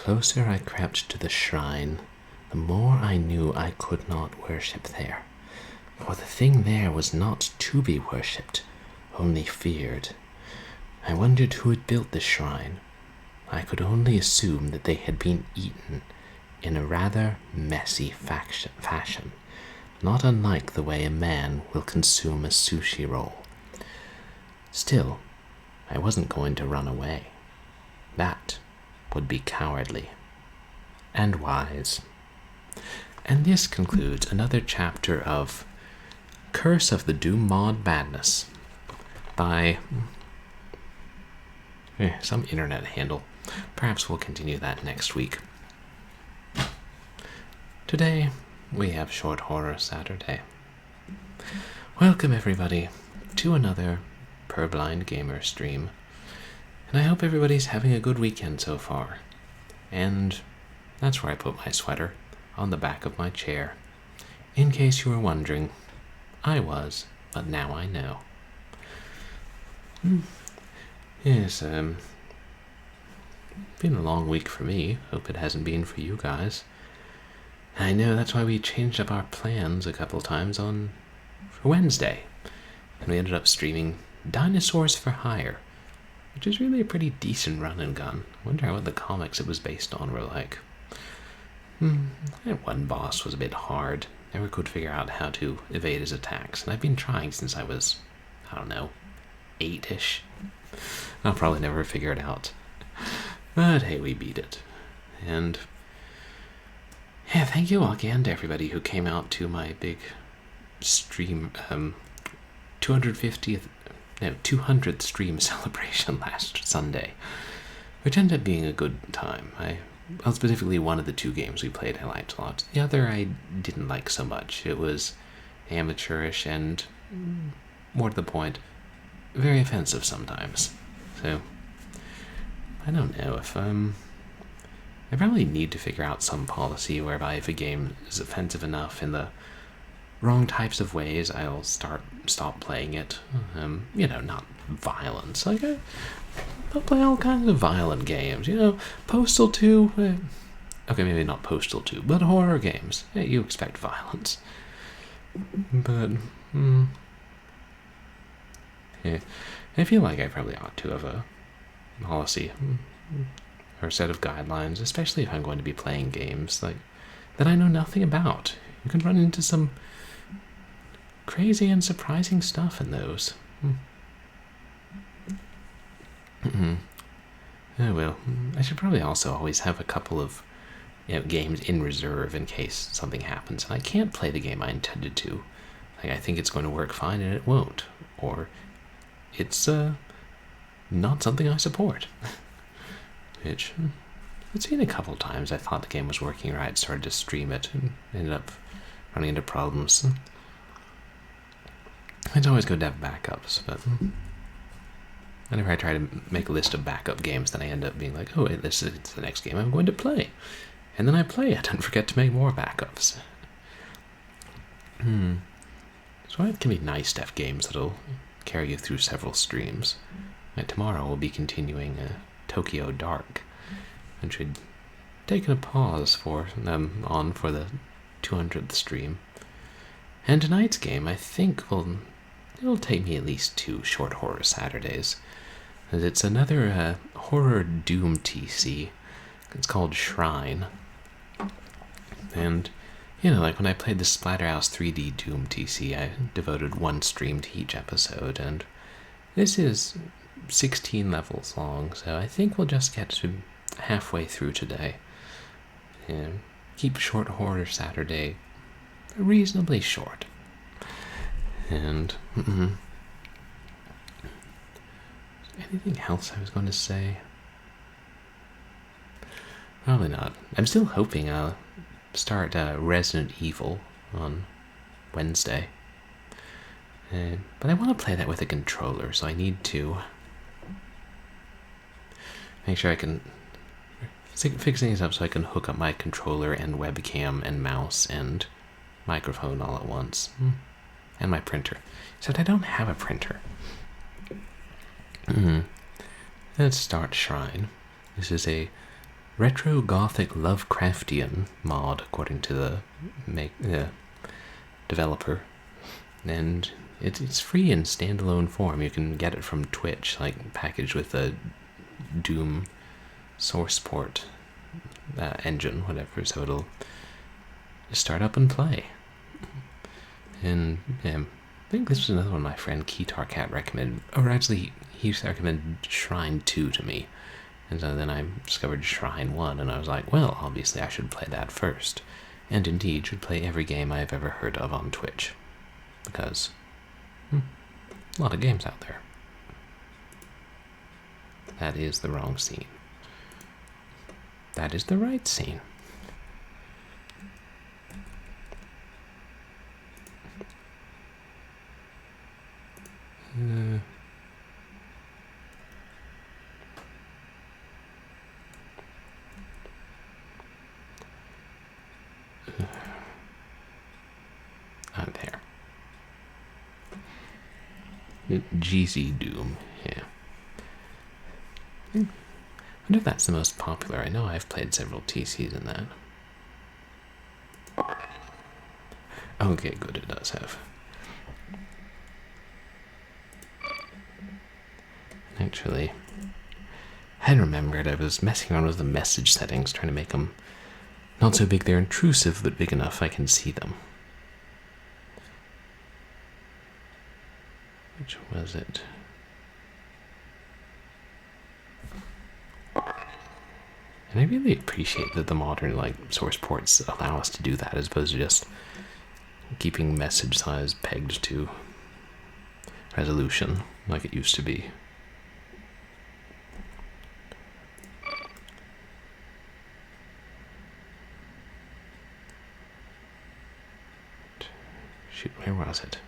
closer I crept to the shrine, the more I knew I could not worship there. For the thing there was not to be worshipped, only feared. I wondered who had built this shrine. I could only assume that they had been eaten in a rather messy fashion, not unlike the way a man will consume a sushi roll. Still, I wasn't going to run away. That would be cowardly. And wise. And this concludes another chapter of Curse of the Doom Mod Madness by some internet handle. Perhaps we'll continue that next week. Today, we have Short Horror Saturday. Welcome everybody to another Purblind Gamer stream. And I hope everybody's having a good weekend so far. And that's where I put my sweater, on the back of my chair. In case you were wondering, I was, but now I know. Yes, been a long week for me. Hope it hasn't been for you guys. I know, that's why we changed up our plans a couple times for Wednesday. And we ended up streaming Dinosaurs for Hire, which is really a pretty decent run and gun. I wonder what the comics it was based on were like. That one boss was a bit hard. Never could figure out how to evade his attacks. And I've been trying since I was, 8-ish. I'll probably never figure it out. But hey, we beat it. And yeah, thank you again to everybody who came out to my big stream, 200th stream celebration last Sunday, which ended up being a good time. Well, specifically one of the two games we played I liked a lot. The other I didn't like so much. It was amateurish and, more to the point, very offensive sometimes. So, I don't know if, I probably need to figure out some policy whereby if a game is offensive enough in the wrong types of ways, I'll stop playing it. Not violence. I'll play all kinds of violent games. Postal 2. Okay, maybe not Postal 2, but horror games. Yeah, you expect violence. But, yeah. I feel like I probably ought to have a policy or a set of guidelines, especially if I'm going to be playing games that I know nothing about. You can run into some crazy and surprising stuff in those. Oh well, I should probably also always have a couple of games in reserve in case something happens and I can't play the game I intended to. I think it's going to work fine and it won't, or it's not something I support. Which, I've seen a couple times. I thought the game was working right, started to stream it, and ended up running into problems. It's always good to have backups, but whenever I try to make a list of backup games, then I end up being like, oh, wait, this is the next game I'm going to play. And then I play it and forget to make more backups. So it can be nice to have games that'll carry you through several streams. Tomorrow we'll be continuing Tokyo Dark, which had taken a pause for for the 200th stream. And tonight's game, I think, it'll take me at least 2 Short Horror Saturdays. And it's another horror Doom TC. It's called Shrine. And, like when I played the Splatterhouse 3D Doom TC, I devoted 1 stream to each episode, and this is 16 levels long, so I think we'll just get to halfway through today. And keep Short Horror Saturday reasonably short. And anything else I was going to say? Probably not. I'm still hoping I'll start Resident Evil on Wednesday. But I want to play that with a controller, so I need to make sure I can fix things up so I can hook up my controller and webcam and mouse and microphone all at once. And my printer. Except I don't have a printer. Let's start Shrine. This is a retro gothic Lovecraftian mod, according to the developer, and it's free in standalone form. You can get it from Twitch, like packaged with a Doom source port engine, whatever. So it'll just start up and play. And I think this was another one my friend KeytarCat recommended, or actually he recommended Shrine 2 to me. And so then I discovered Shrine 1, and I was like, well, obviously I should play that first. And indeed should play every game I've ever heard of on Twitch. Because, a lot of games out there. That is the wrong scene. That is the right scene. There. Jeezy Doom, yeah. I wonder if that's the most popular. I know I've played several TCs in that. Okay, good, it does have. Actually, I remembered I was messing around with the message settings, trying to make them not so big they're intrusive, but big enough I can see them. Which was it? And I really appreciate that the modern source ports allow us to do that, as opposed to just keeping message size pegged to resolution like it used to be. Shoot, where was it?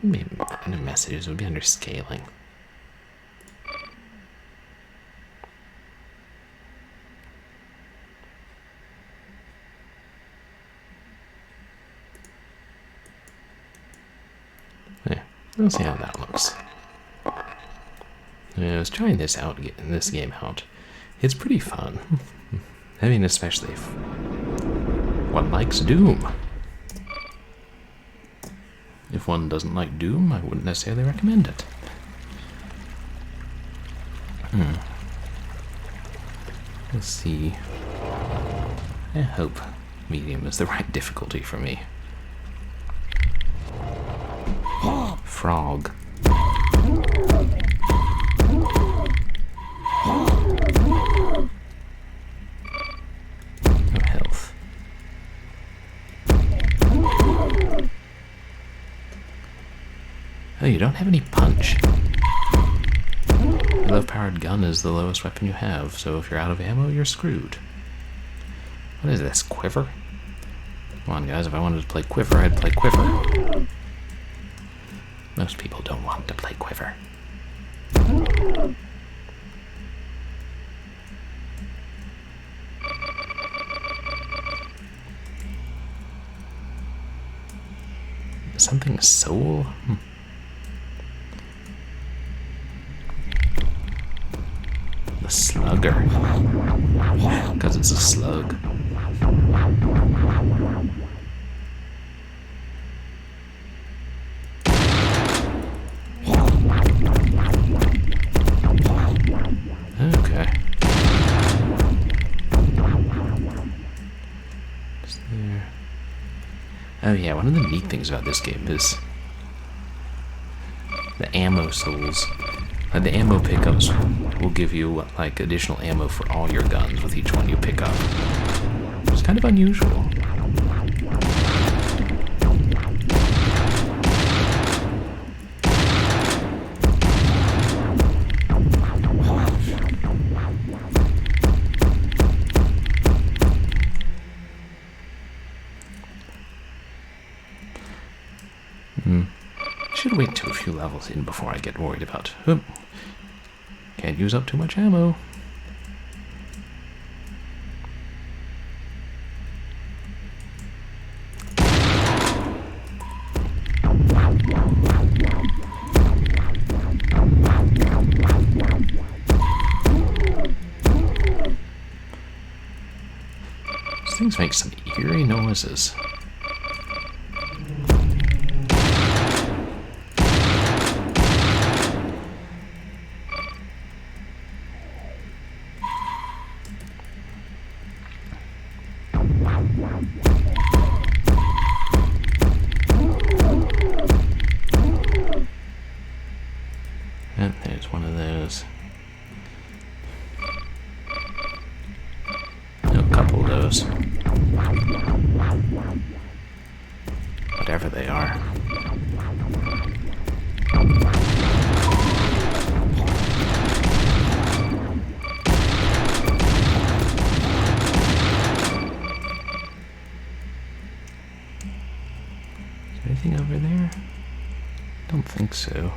Maybe under messages, it would be under scaling. Yeah, we'll see how that looks. I was trying this game out. It's pretty fun. I mean, especially if one likes Doom. If one doesn't like Doom, I wouldn't necessarily recommend it. Let's see. I hope medium is the right difficulty for me. Frog. No health. Oh, you don't have any punch. A low-powered gun is the lowest weapon you have, so if you're out of ammo, you're screwed. What is this, Quiver? Come on, guys, if I wanted to play Quiver, I'd play Quiver. Most people don't want to play Quiver. Something soul? The slugger. Because it's a slug. Okay. Is there... Oh yeah, one of the neat things about this game is the ammo souls. The ammo pickups will give you additional ammo for all your guns with each one you pick up. It's kind of unusual. Should wait till a few levels in before I get worried about, can't use up too much ammo. things make some eerie noises. And there's one of those. No, a couple of those. Whatever they are. Is there anything over there? Don't think so.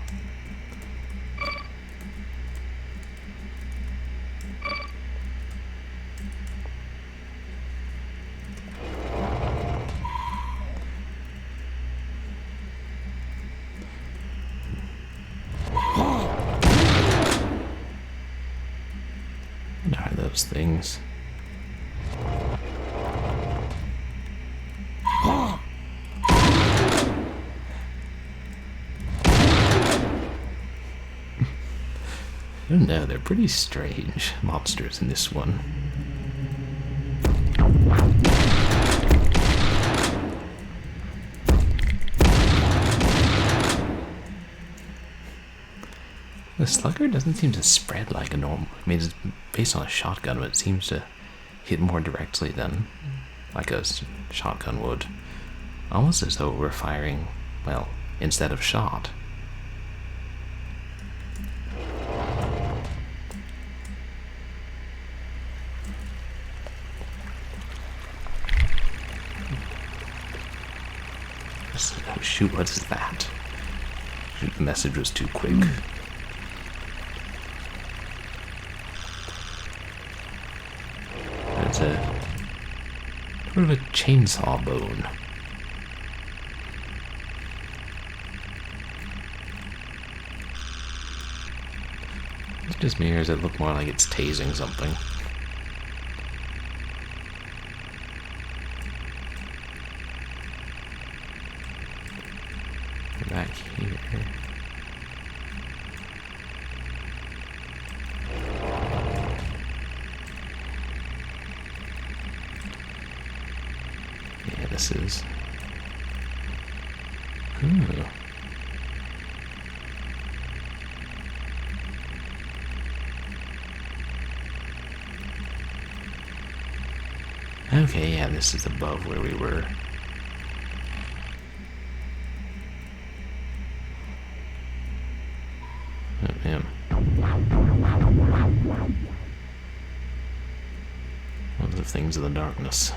What are those things? I don't know, they're pretty strange monsters in this one. The slugger doesn't seem to spread like a normal... I mean, it's based on a shotgun, but it seems to hit more directly than like a shotgun would. Almost as though we're firing, well, instead of shot. Oh shoot, what is that? Shoot, the message was too quick. There's a sort of a chainsaw bone. It's just me, or does it look more like it's tasing something? Back here. Yeah, this is... Ooh. Okay, yeah, this is above where we were. Oh, damn. One of the things of the darkness.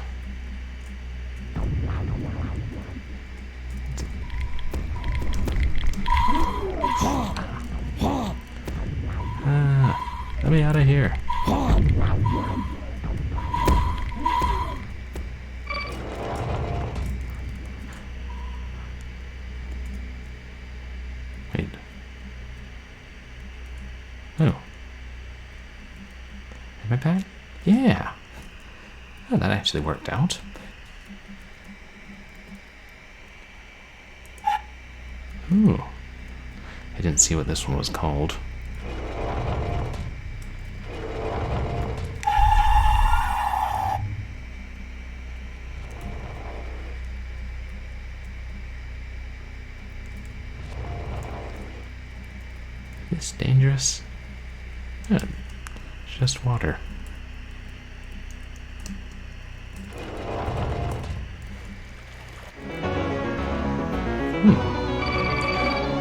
Let me out of here. Wait. Oh. Am I back? Yeah. Oh, that actually worked out. Ooh. I didn't see what this one was called. Is this dangerous? Oh, it's just water.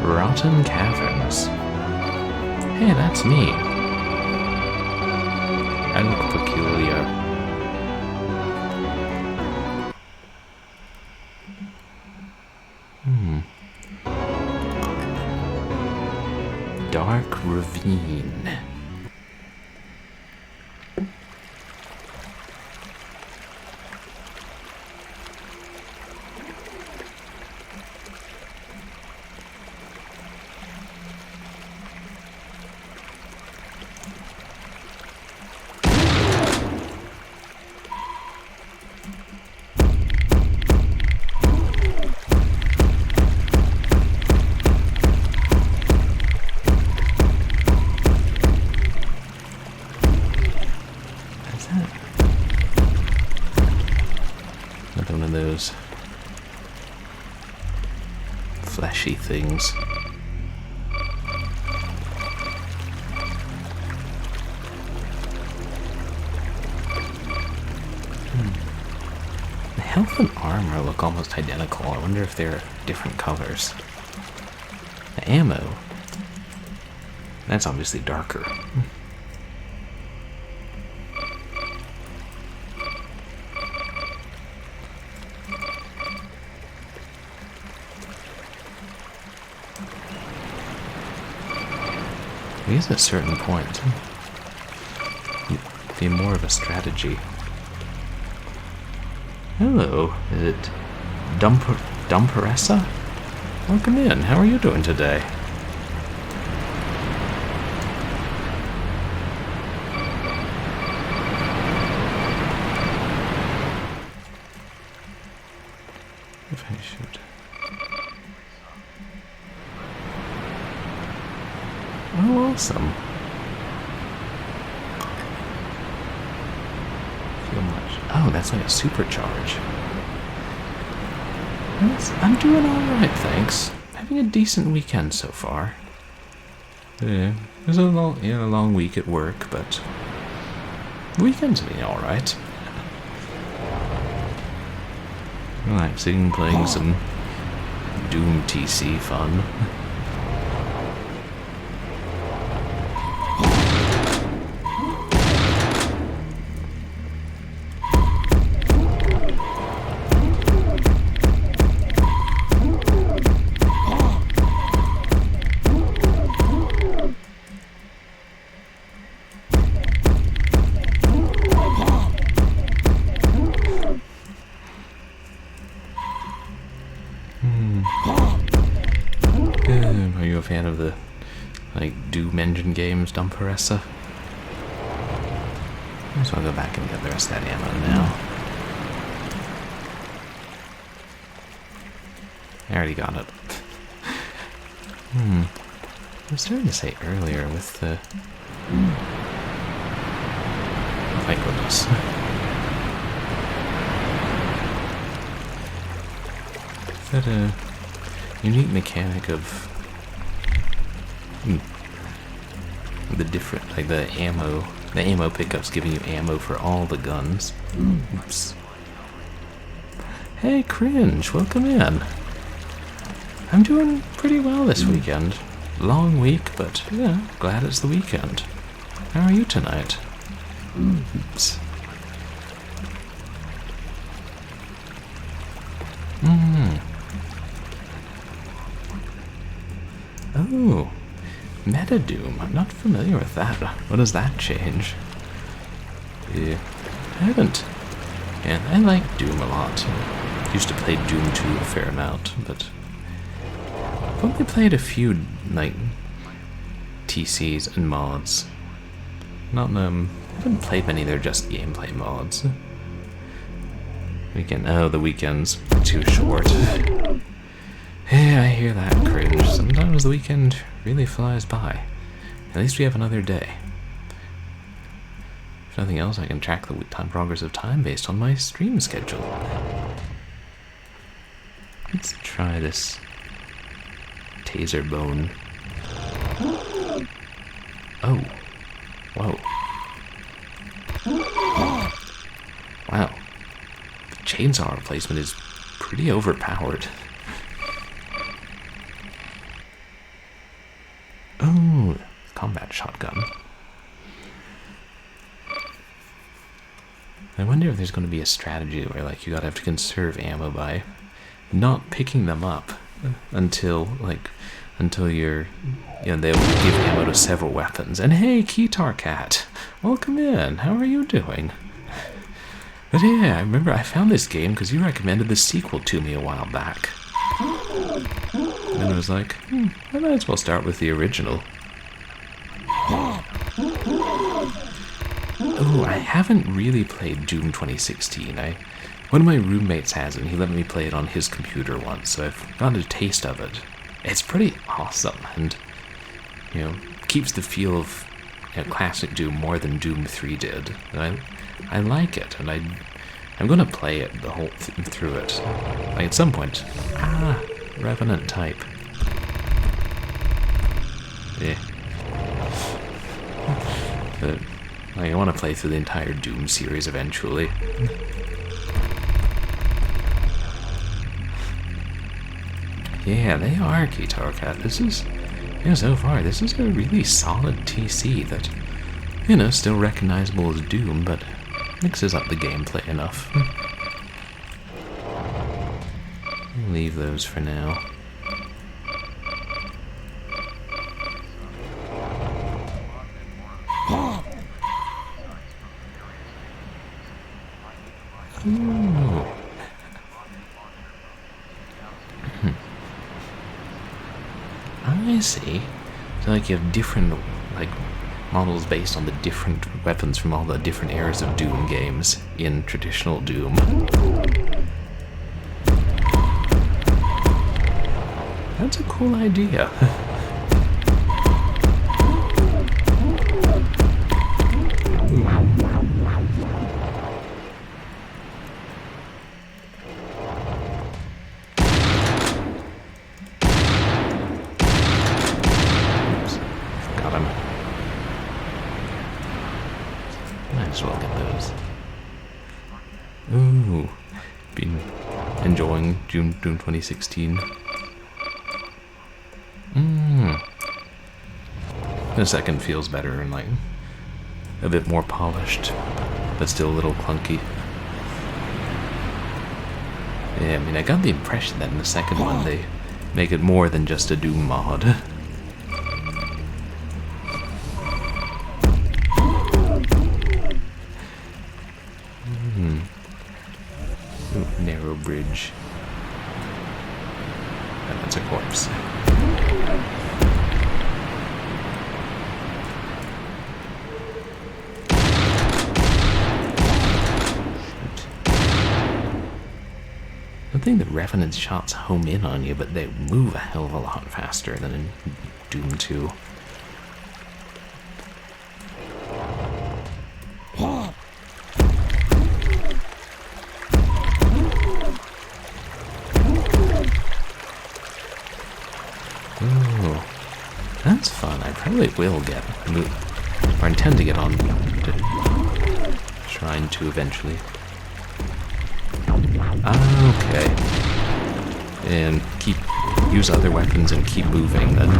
Rotten Caverns. Hey, that's me. I look peculiar. Dark Ravine. one of those fleshy things. The health and armor look almost identical. I wonder if they're different colors. The ammo, that's obviously darker. I guess at a certain point, it'd be more of a strategy. Hello, is it Dumperessa? Welcome in, how are you doing today? If I should... Oh, awesome. Feel much. Oh, that's like a supercharge. I'm doing alright, thanks. Having a decent weekend so far. Yeah, it was a long week at work, but the weekend's been alright. Relaxing, playing some Doom TC fun. Are you a fan of the Doom engine games, Dumperessa? So I'll go back and get the rest of that ammo now. I already got it. I was starting to say earlier with the... Oh my goodness. Is that a unique mechanic of the different, the ammo pickups giving you ammo for all the guns. Oops. Hey, Cringe, welcome in. I'm doing pretty well this weekend. Long week, but yeah, glad it's the weekend. How are you tonight? Oops. Oh, Meta Doom. I'm not familiar with that. What does that change? Yeah, I haven't. Yeah, I like Doom a lot. Used to play Doom 2 a fair amount, but I've only played a few, TCs and mods. I haven't played many, they're just gameplay mods. The weekend's too short. Yeah, I hear that, Cringe. Sometimes the weekend really flies by. At least we have another day. If nothing else, I can track the progress of time based on my stream schedule. Let's try this taser bone. Oh. Whoa. Wow. The chainsaw replacement is pretty overpowered. Oh, combat shotgun. I wonder if there's going to be a strategy where you gotta have to conserve ammo by not picking them up until you're, they'll give ammo to several weapons. And hey, KeytarCat, welcome in. How are you doing? But yeah, I remember I found this game because you recommended the sequel to me a while back. And I was like, I might as well start with the original. Oh, I haven't really played Doom 2016. One of my roommates has it, and he let me play it on his computer once, so I've got a taste of it. It's pretty awesome, and, keeps the feel of classic Doom more than Doom 3 did. And I like it, and I'm gonna play it the whole through it. Like at some point. Revenant type. Yeah. But, like, I want to play through the entire Doom series eventually. Yeah, they are, KeytarCat. This is, so far, this is a really solid TC that, still recognizable as Doom, but mixes up the gameplay enough. Leave those for now. Ooh. I see. So like you have different models based on the different weapons from all the different eras of Doom games in traditional Doom. That's a cool idea. Ooh, been enjoying Doom 2016. The second feels better and a bit more polished, but still a little clunky. Yeah, I mean, I got the impression that in the second one they make it more than just a Doom mod. Narrow bridge. And that's a corpse. The thing that Revenant's shots home in on you, but they move a hell of a lot faster than in Doom 2. That's fun. I probably will get, or intend to get on to Shrine 2 eventually. Okay. And use other weapons and keep moving, then.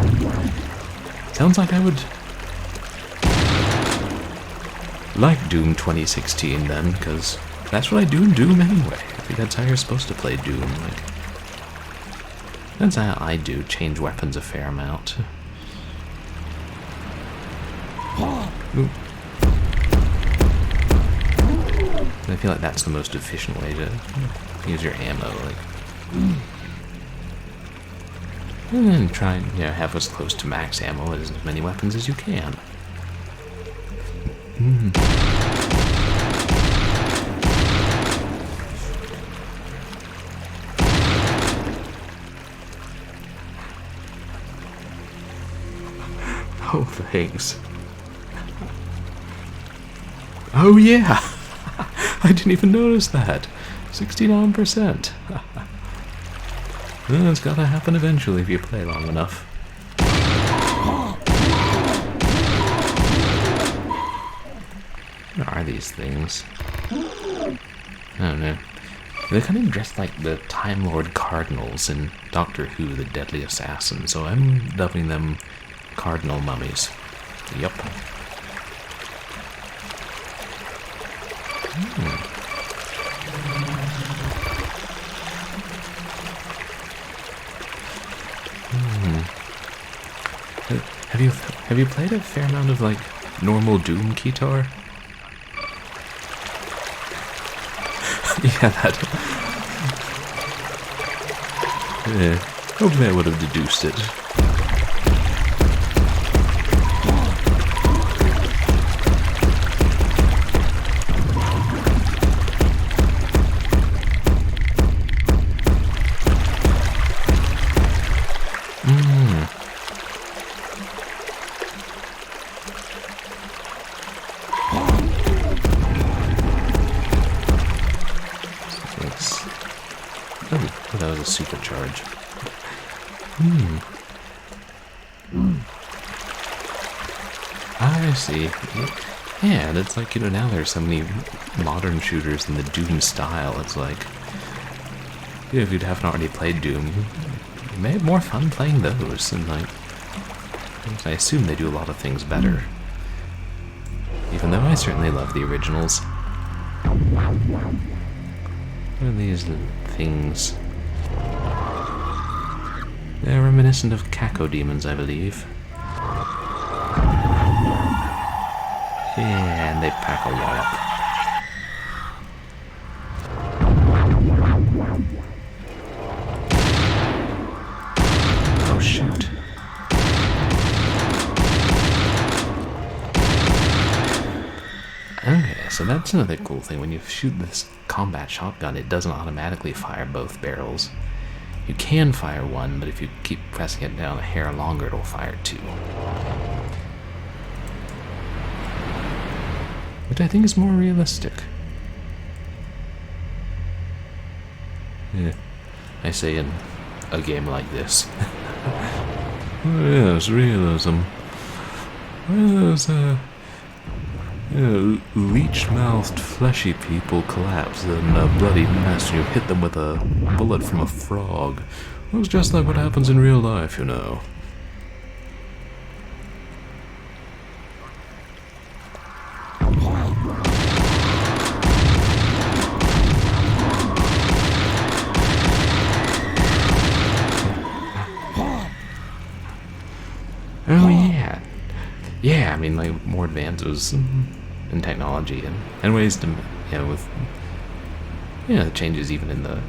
Sounds like I would like Doom 2016 then, because that's what I do in Doom anyway. I think that's how you're supposed to play Doom. That's how I do, change weapons a fair amount. Ooh. I feel like that's the most efficient way to use your ammo, and then try and have as close to max ammo as many weapons as you can. Oh, thanks. Oh yeah! I didn't even notice that. 69%. Well, it's gotta happen eventually if you play long enough. What are these things? I don't know. They're kind of dressed like the Time Lord Cardinals in Doctor Who, the Deadly Assassin, so I'm dubbing them Cardinal Mummies. Yup. Have you played a fair amount of normal Doom, Keytar? Yeah, that. Yeah, hopefully I would have deduced it. nice. Oh, that was a supercharge. I see. Yeah, and it's like, now there's so many modern shooters in the Doom style. It's like, if you haven't already played Doom, you may have more fun playing those. And like, I assume they do a lot of things better. Even though I certainly love the originals. What are these things? They're reminiscent of cacodemons, I believe. Yeah, and they pack a wallop. Oh, shoot. Okay, so that's another cool thing. When you shoot this combat shotgun, it doesn't automatically fire both barrels. You can fire one, but if you keep pressing it down a hair longer, it'll fire two. Which I think is more realistic. Yeah, I say in a game like this. Oh yes, realism. There's leech-mouthed fleshy people collapse in a bloody mess and you hit them with a bullet from a frog. Looks just like what happens in real life, you know. Oh yeah. Yeah, I mean, like, more advances in technology and ways to, with, changes even in the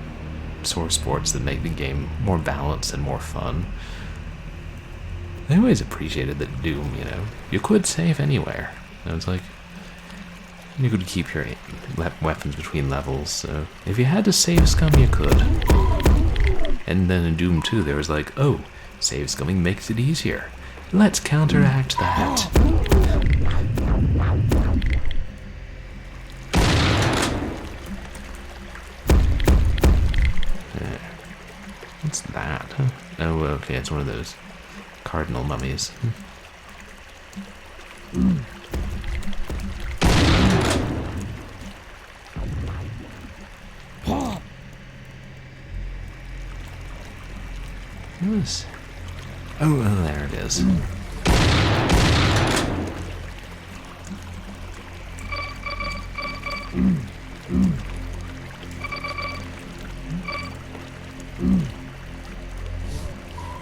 source ports that make the game more balanced and more fun. I always appreciated that Doom, you could save anywhere. It's like, you could keep your weapons between levels, so if you had to save scum, you could. And then in Doom 2, there was like, oh, save scumming makes it easier. Let's counteract that. What's that? Huh? Oh, okay, it's one of those cardinal mummies. Yes. Oh, there it is.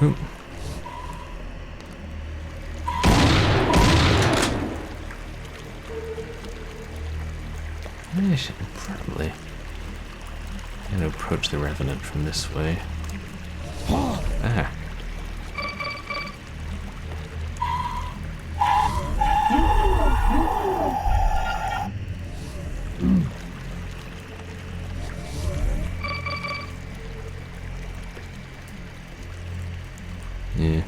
Oh. I should probably approach the Revenant from this way. Ah. Yeah.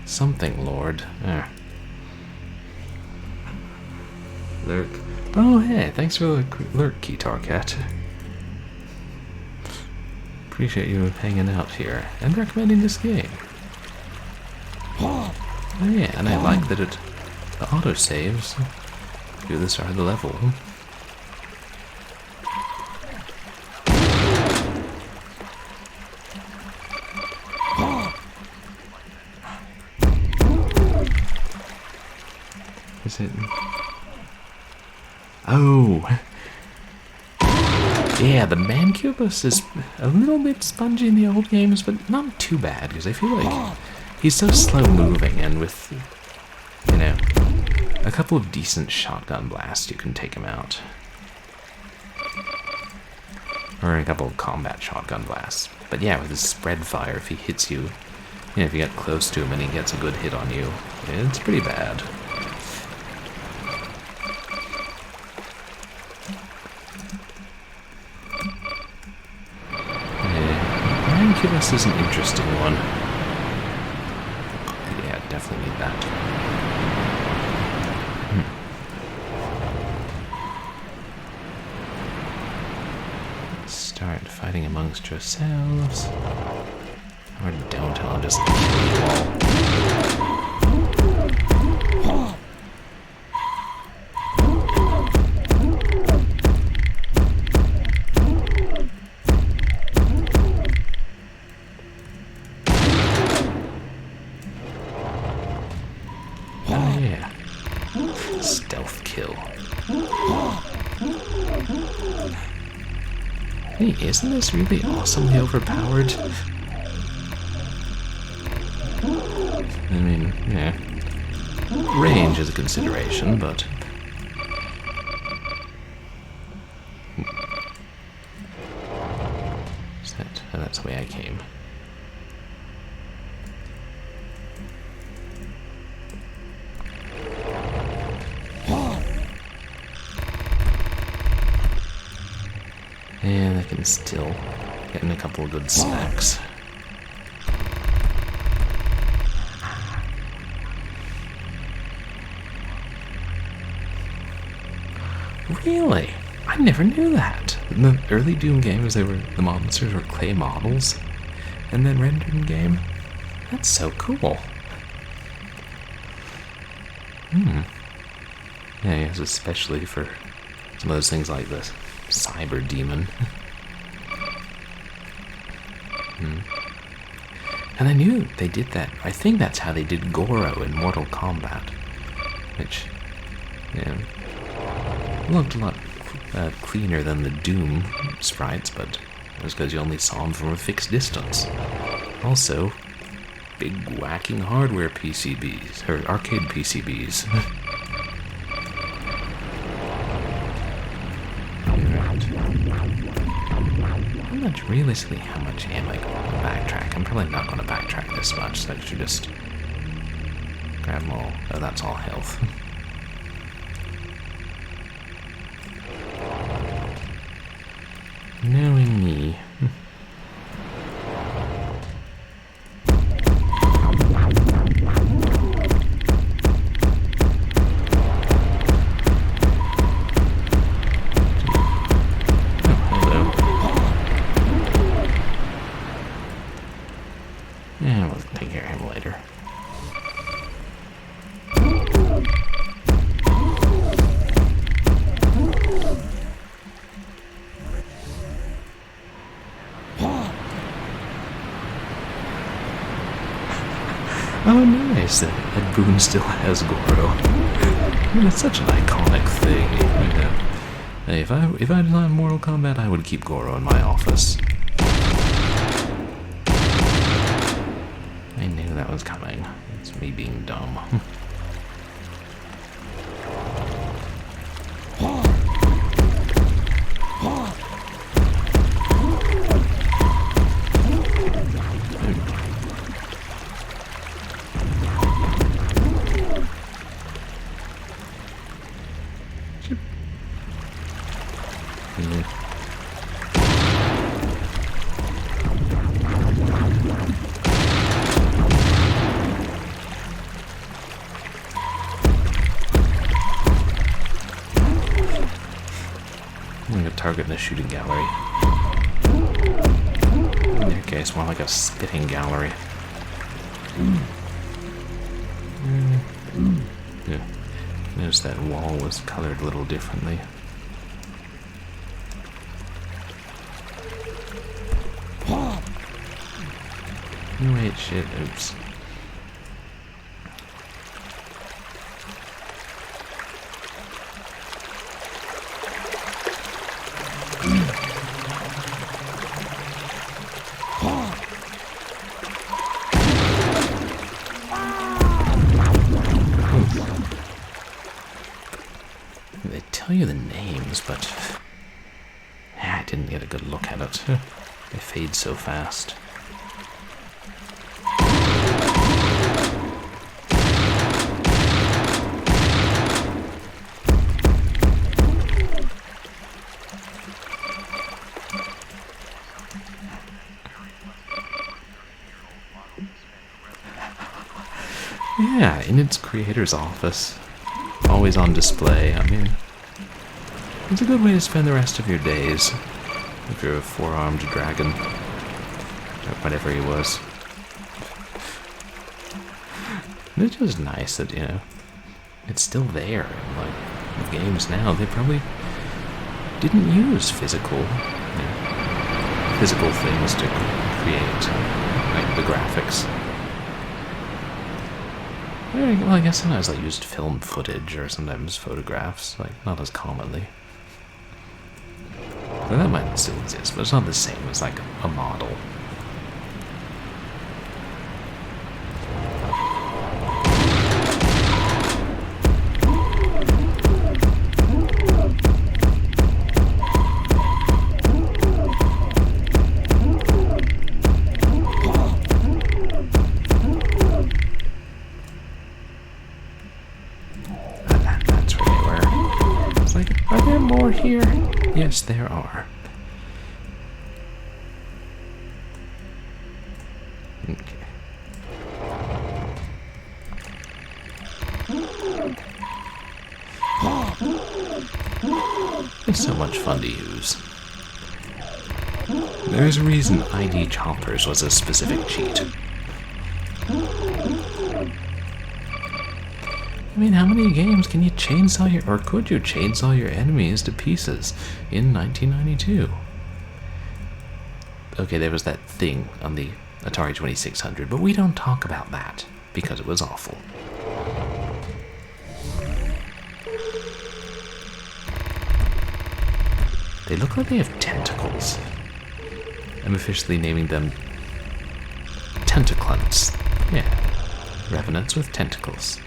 Something, Lord. Ah. Lurk. Oh, hey, thanks for the lurk, KeytarCat. Appreciate you hanging out here and recommending this game. Oh yeah, and I like that it auto-saves to the start of the level. Is it? Oh! Yeah, the Mancubus is a little bit spongy in the old games, but not too bad, because I feel like he's so slow-moving, and with, a couple of decent shotgun blasts, you can take him out. Or a couple of combat shotgun blasts. But yeah, with his spread fire, if he hits you, if you get close to him and he gets a good hit on you, it's pretty bad. Mancubus is an interesting one. Yeah, definitely need that. fighting amongst yourselves. Or don't, I'll just kill you all. Oh yeah. Stealth kill. Hey, isn't this really awesomely overpowered? I mean, yeah. Range is a consideration, but... Is that... Oh, that's the way I came. And I can still get in a couple of good snacks. Really? I never knew that. In the early Doom games, the monsters were clay models, and then rendered in game. That's so cool. Yeah, yes, especially for some of those things like this cyber demon. And I knew they did that. I think that's how they did Goro in Mortal Kombat, which, yeah, looked a lot cleaner than the Doom sprites, but it was because you only saw them from a fixed distance. Also, big whacking hardware PCBs, or arcade PCBs. I'm not realistically how much am I going to backtrack. I'm probably not going to backtrack this much, so I should just grab them all. Oh, that's all health. Knowing me. Oh, nice. That Boone still has Goro. I mean, it's such an iconic thing. Hey, if I designed Mortal Kombat, I would keep Goro in my office. I knew that was coming. It's me being dumb. I'm going to target in the shooting gallery. In their case, more like a spitting gallery. Yeah. Notice that wall was colored a little differently. Wait, shit, oops. They tell you the names, but I didn't get a good look at it. They fade so fast. Yeah, in its creator's office. Always on display. I mean, it's a good way to spend the rest of your days. If you're a four-armed dragon, or whatever he was. And it's just nice that, you know, it's still there. And, like, with games now, they probably didn't use physical, you know, physical things to create, like, the graphics. Well, I guess sometimes I used film footage or sometimes photographs, like, not as commonly. But that might still exist, but it's not the same as, like, a model. Here? Yes, there are. Okay. It's so much fun to use. There's a reason ID Choppers was a specific cheat. I mean, how many games can you chainsaw your, or could you chainsaw your enemies to pieces in 1992? Okay, there was that thing on the Atari 2600, but we don't talk about that, because it was awful. They look like they have tentacles. I'm officially naming them Tentaclants. Yeah, revenants with tentacles.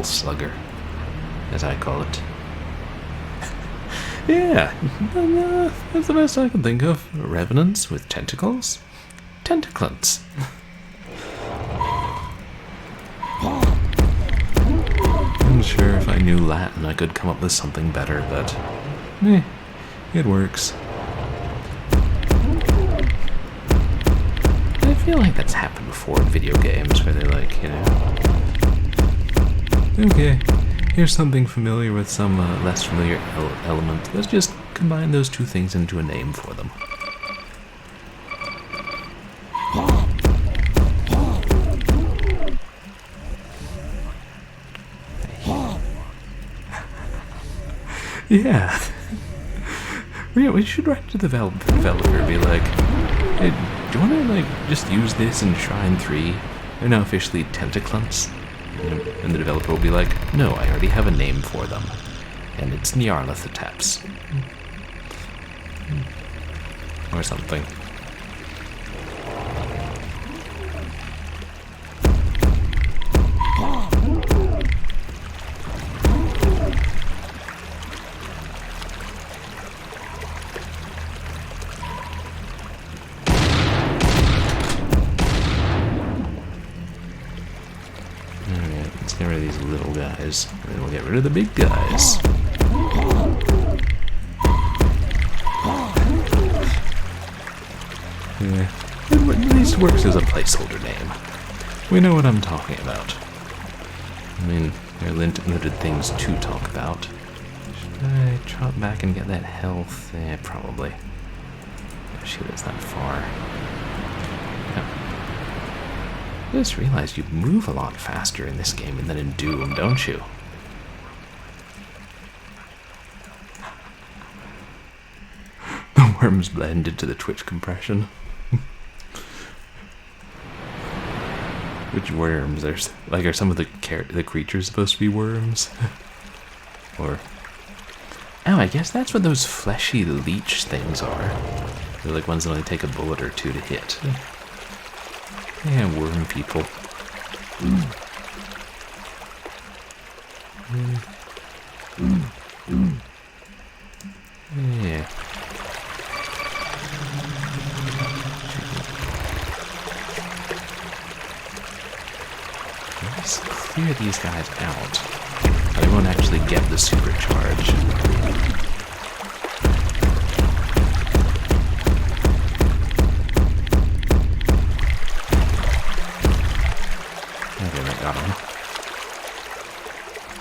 Slugger, as I call it. Yeah, that's the best I can think of. Revenants with tentacles. Tentaclants. I'm sure if I knew Latin I could come up with something better, but it works. I feel like that's happened before in video games where they're like, you know, okay, here's something familiar with some less familiar element. Let's just combine those two things into a name for them. Yeah. We should write to the developer and be like, hey, do you want to, like, just use this in Shrine 3? They're now officially Tentaclants. And the developer will be like, no, I already have a name for them. And it's Nyarlathotep's. Or something. Get rid of these little guys, and then we'll get rid of the big guys. Yeah, it at least works as a placeholder name. We know what I'm talking about. I mean, there are limited things to talk about. Should I trot back and get that health? Yeah, probably. Shoot, it's that far. Yeah. I just realized you move a lot faster in this game than in Doom, don't you? The worms blend into the Twitch compression. Which worms? There's like, are some of the creatures supposed to be worms? Or oh, I guess that's what those fleshy leech things are. They're like ones that only take a bullet or two to hit. Yeah, worm people. Yeah. let's clear these guys out. But I won't actually get the supercharge. Okay, that got him.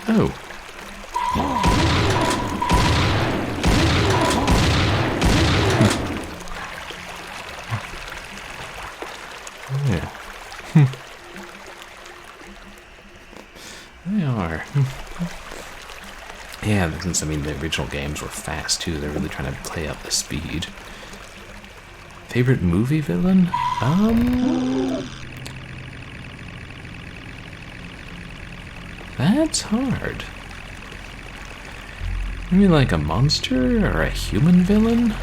Oh. Yeah. They are. Yeah, since, I mean, the original games were fast, too. They're really trying to play up the speed. Favorite movie villain? That's hard. Maybe like a monster or a human villain?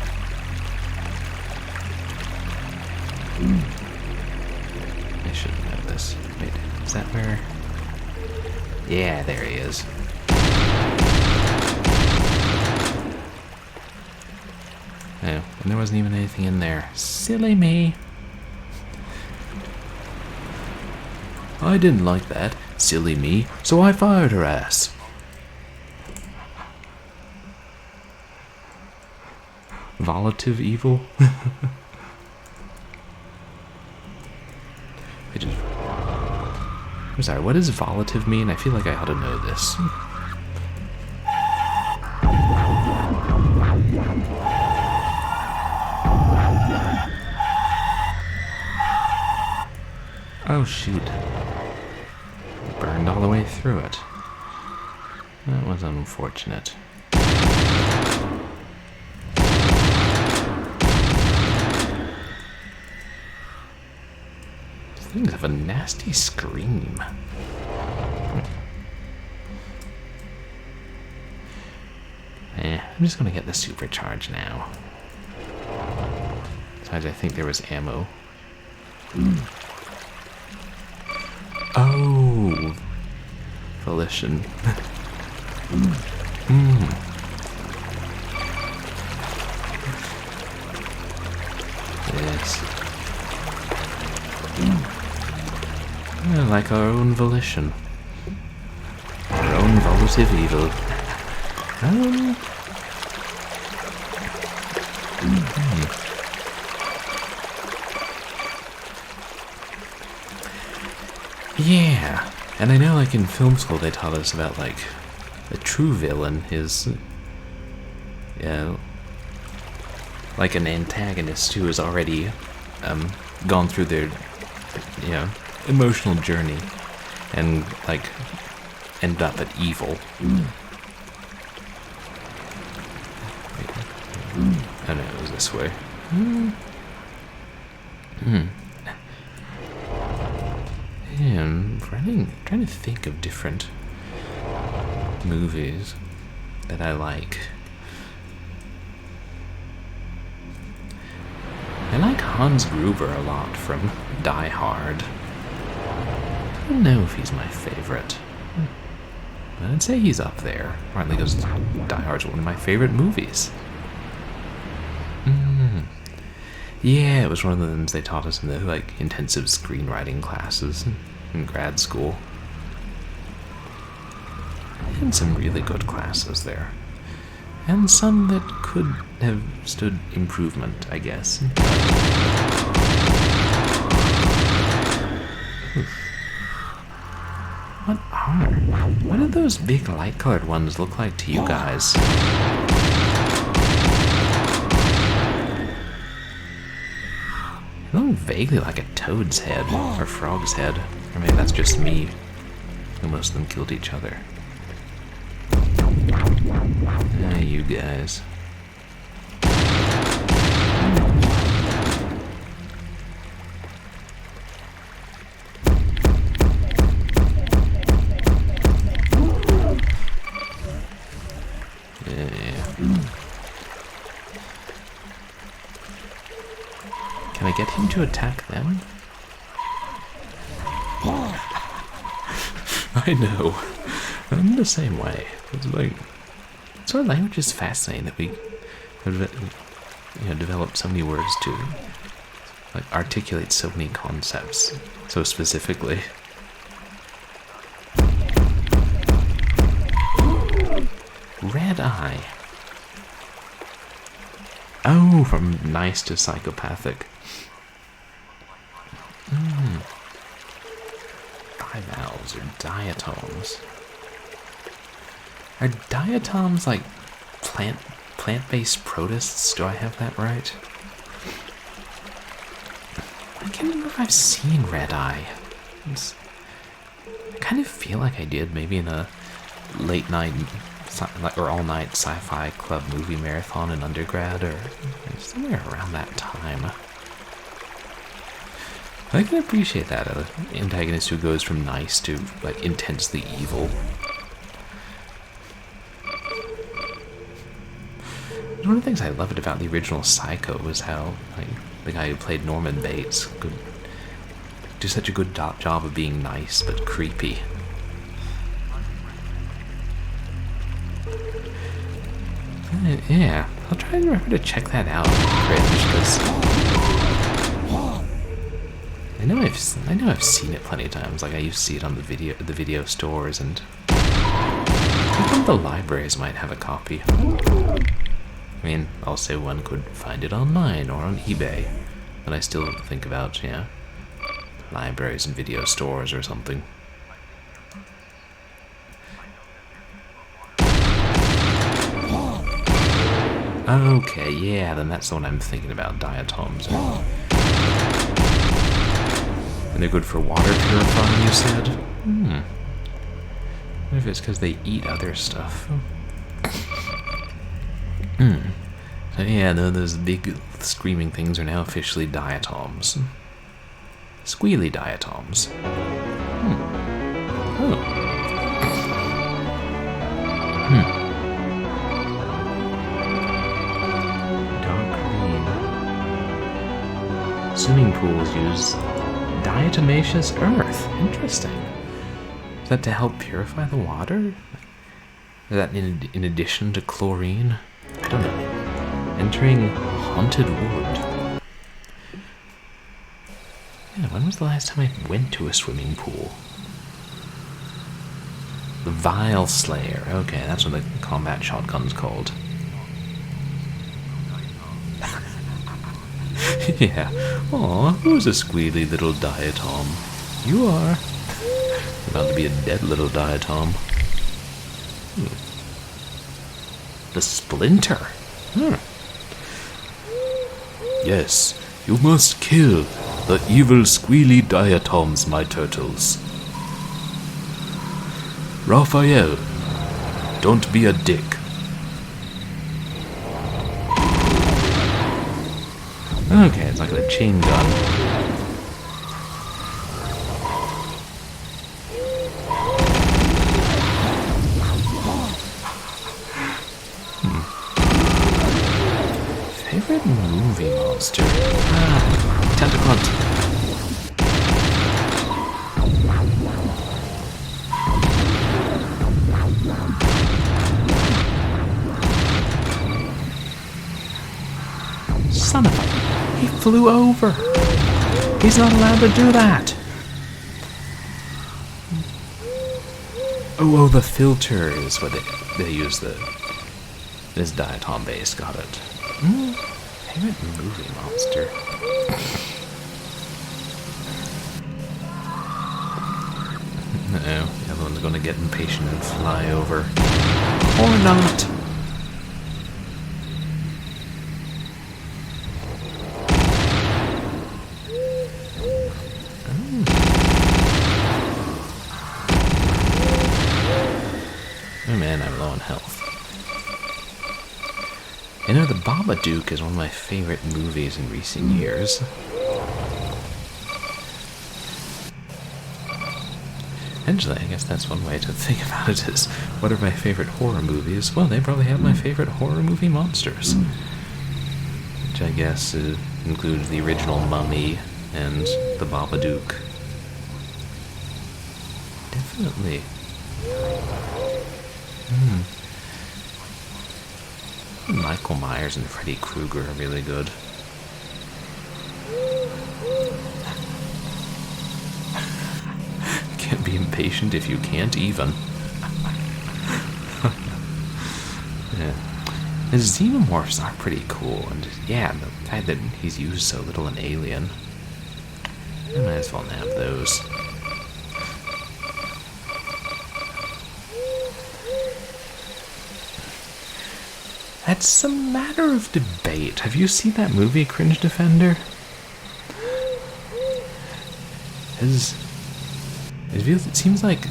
I should know this. Wait, is that where? Yeah, there he is. Oh, and there wasn't even anything in there. Silly me. I didn't like that. Silly me. So I fired her ass. Volative evil? I'm sorry, what does volative mean? I feel like I ought to know this. Oh shoot. Burned all the way through it. That was unfortunate. Things have a nasty scream. I'm just gonna get the supercharge now. Besides, I think there was ammo. Oh, volition. Yes. Like our own volition. Our own volitive evil. Yeah, and I know like in film school they taught us about like the true villain is, like an antagonist who has already gone through their, emotional journey and like end up at evil. I know it was this way. Yeah, I'm trying to think of different movies that I like. I like Hans Gruber a lot from Die Hard. I don't know if he's my favorite. But I'd say he's up there, partly because Die Hard's one of my favorite movies. Yeah, it was one of the things they taught us in the like intensive screenwriting classes in grad school. And some really good classes there. And some that could have stood improvement, I guess. What do those big light-colored ones look like to you guys? They look vaguely like a toad's head, or frog's head. Or maybe that's just me. Most of them killed each other. Ah, you guys. Can I get him to attack them? I know. I'm the same way. It's like, so our language is fascinating that we have developed so many words to like articulate so many concepts so specifically. Red eye. Oh, from nice to psychopathic. Bivalves or diatoms. Are diatoms like plant-based protists? Do I have that right? I can't remember if I've seen red eye. I kind of feel like I did, maybe in a late night or all night sci-fi club movie marathon in undergrad, or somewhere around that time. I can appreciate that, an antagonist who goes from nice to like intensely evil. One of the things I loved about the original Psycho was how like the guy who played Norman Bates could do such a good job of being nice but creepy. Yeah, I'll try and remember to check that out, because I know I've seen it plenty of times. Like I used to see it on the video stores, and I think the libraries might have a copy. I mean, also one could find it online or on eBay, but I still think about, yeah, libraries and video stores or something. Okay, yeah, then that's the one I'm thinking about, diatoms. And they're good for water purifying, you said? I wonder if it's because they eat other stuff. So yeah, those big screaming things are now officially diatoms. Squealy Diatoms. Oh. Swimming pools use diatomaceous earth. Interesting. Is that to help purify the water? Is that in addition to chlorine? I don't know. Entering haunted wood. Yeah, when was the last time I went to a swimming pool? The Vile Slayer. Okay, that's what the combat shotgun's called. Yeah. Aw, who's a squealy little diatom? You are. About to be a dead little diatom. The Splinter. Yes, you must kill the evil squealy diatoms, my turtles. Raphael, don't be a dick. Okay, it's like a chain gun. Favorite movie monster? Tentaclant. Son of a... He flew over. He's not allowed to do that. Oh, the filter is what they use. This diatom base. Got it. Favorite movie monster. Uh-oh, the other one's going to get impatient and fly over. Or not. Oh man, I'm low on health. You know, The Babadook is one of my favorite movies in recent years. Actually, I guess that's one way to think about it, is what are my favorite horror movies? Well, they probably have my favorite horror movie monsters. Which I guess includes the original Mummy and The Babadook. Definitely. Michael Myers and Freddy Krueger are really good. Can't be impatient if you can't even. His xenomorphs are pretty cool, and yeah, the fact that he's used so little in Alien, I might as well nab those. That's a matter of debate. Have you seen that movie, Cringe Defender? It seems like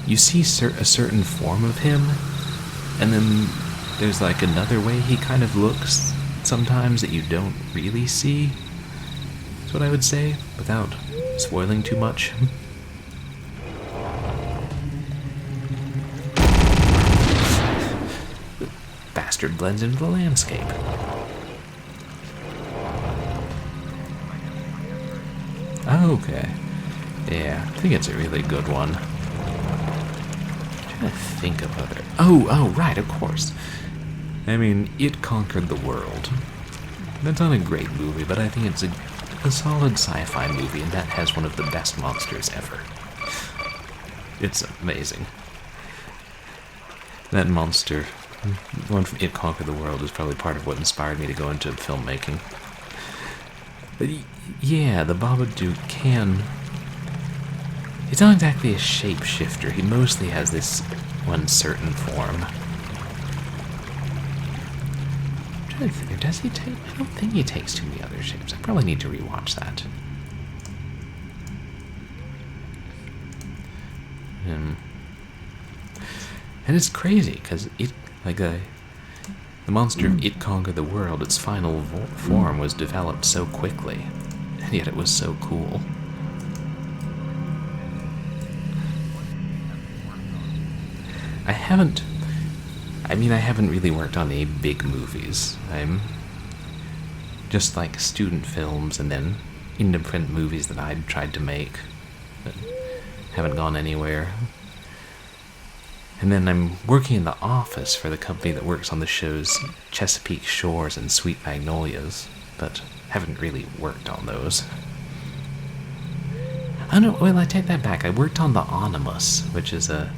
you see a certain form of him, and then there's like another way he kind of looks sometimes that you don't really see. That's what I would say, without spoiling too much. The bastard blends into the landscape. Okay. Yeah, I think it's a really good one. I'm trying to think of other... Oh, right, of course. I mean, It Conquered the World. That's not a great movie, but I think it's a solid sci-fi movie, and that has one of the best monsters ever. It's amazing. That monster, the one from It Conquered the World, is probably part of what inspired me to go into filmmaking. But yeah, the Babadook can... He's not exactly a shapeshifter. He mostly has this one certain form. I'm trying to think, or does he take... I don't think he takes too many other shapes. I probably need to rewatch that. And it's crazy, because it... Like, the monster of It Conquered the World, its final form was developed so quickly, and yet it was so cool. I haven't really worked on any big movies. I'm just like student films and then independent movies that I'd tried to make that haven't gone anywhere. And then I'm working in the office for the company that works on the shows Chesapeake Shores and Sweet Magnolias, but haven't really worked on those. Oh no, well, I take that back. I worked on The Animus, which is a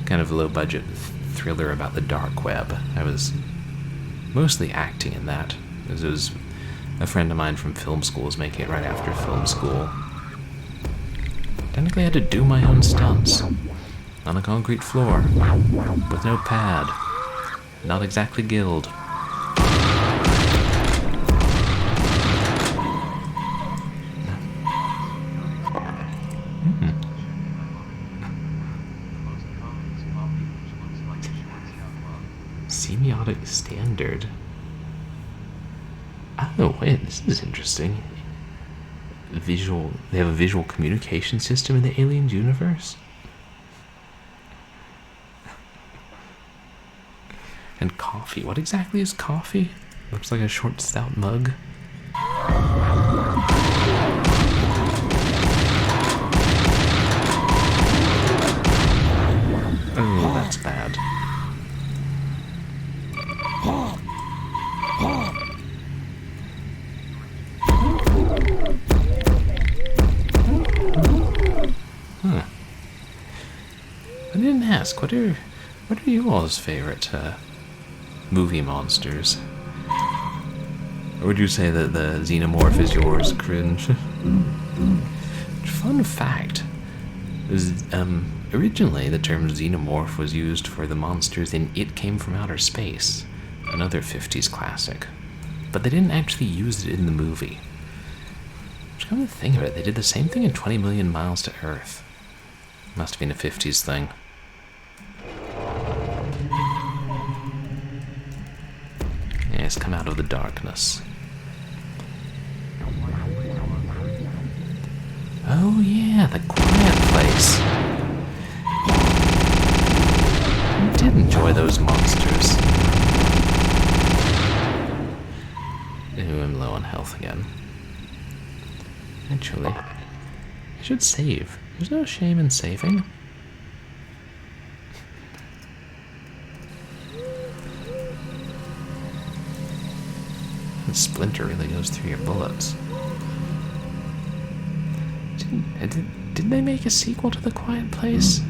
kind of low-budget thriller about the dark web. I was mostly acting in that. It was a friend of mine from film school was making it right after film school. Technically I had to do my own stunts. On a concrete floor, with no pad. Not exactly Guild. Semiotic standard. Oh, wait, this is interesting. They have a visual communication system in the Aliens universe? And coffee. What exactly is coffee? Looks like a short, stout mug. Oh, that's bad. Huh. I didn't ask. What are you all's favorite movie monsters? Or would you say that the xenomorph is yours, Cringe? Fun fact is, originally the term xenomorph was used for the monsters in It Came From Outer Space, another 50s classic. But they didn't actually use it in the movie. Just come to think of it, they did the same thing in 20 Million Miles to Earth. Must have been a 50s thing. Yes, come out of the darkness. Oh yeah, the quiet place. I did enjoy those monsters. Ooh, I'm low on health again. Actually, I should save. There's no shame in saving. The splinter really goes through your bullets. Did they make a sequel to The Quiet Place?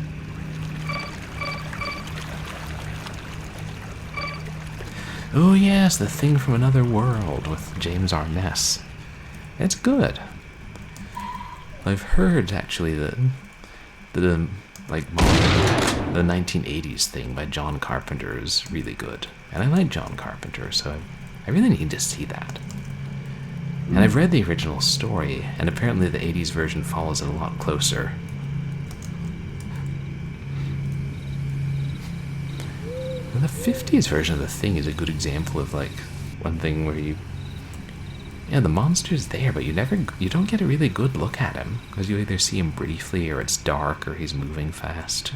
Oh yes, The Thing from Another World with James Arness. It's good. I've heard actually that the like the 1980s Thing by John Carpenter is really good, and I like John Carpenter, so I really need to see that. And I've read the original story, and apparently the 80s version follows it a lot closer. And the 50s version of The Thing is a good example of like one thing where the monster's there, but you don't get a really good look at him, because you either see him briefly, or it's dark, or he's moving fast.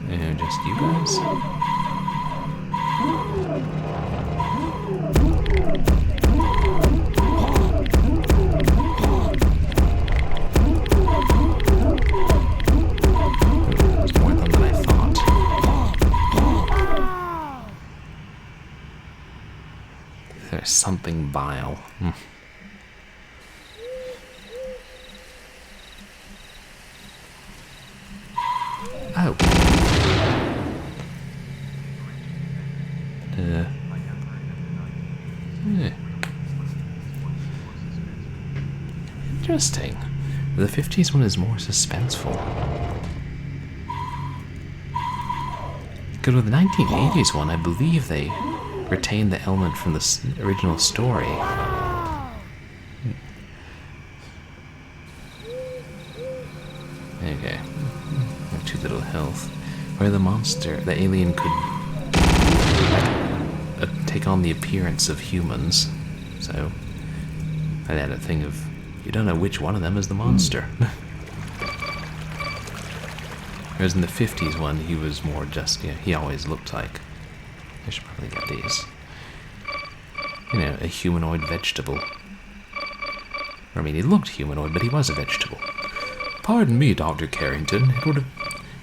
And just you guys? There's more of them than I thought. There's something vile. Oh. Interesting. The 50s one is more suspenseful. Because with the 1980s one, I believe they retained the element from the original story. Okay. I have too little health. Where the alien could take on the appearance of humans. So, I had a thing of, you don't know which one of them is the monster. Whereas in the 50s one, he was more just, he always looked like, I should probably get these, a humanoid vegetable. I mean, he looked humanoid, but he was a vegetable. Pardon me, Dr. Carrington, it would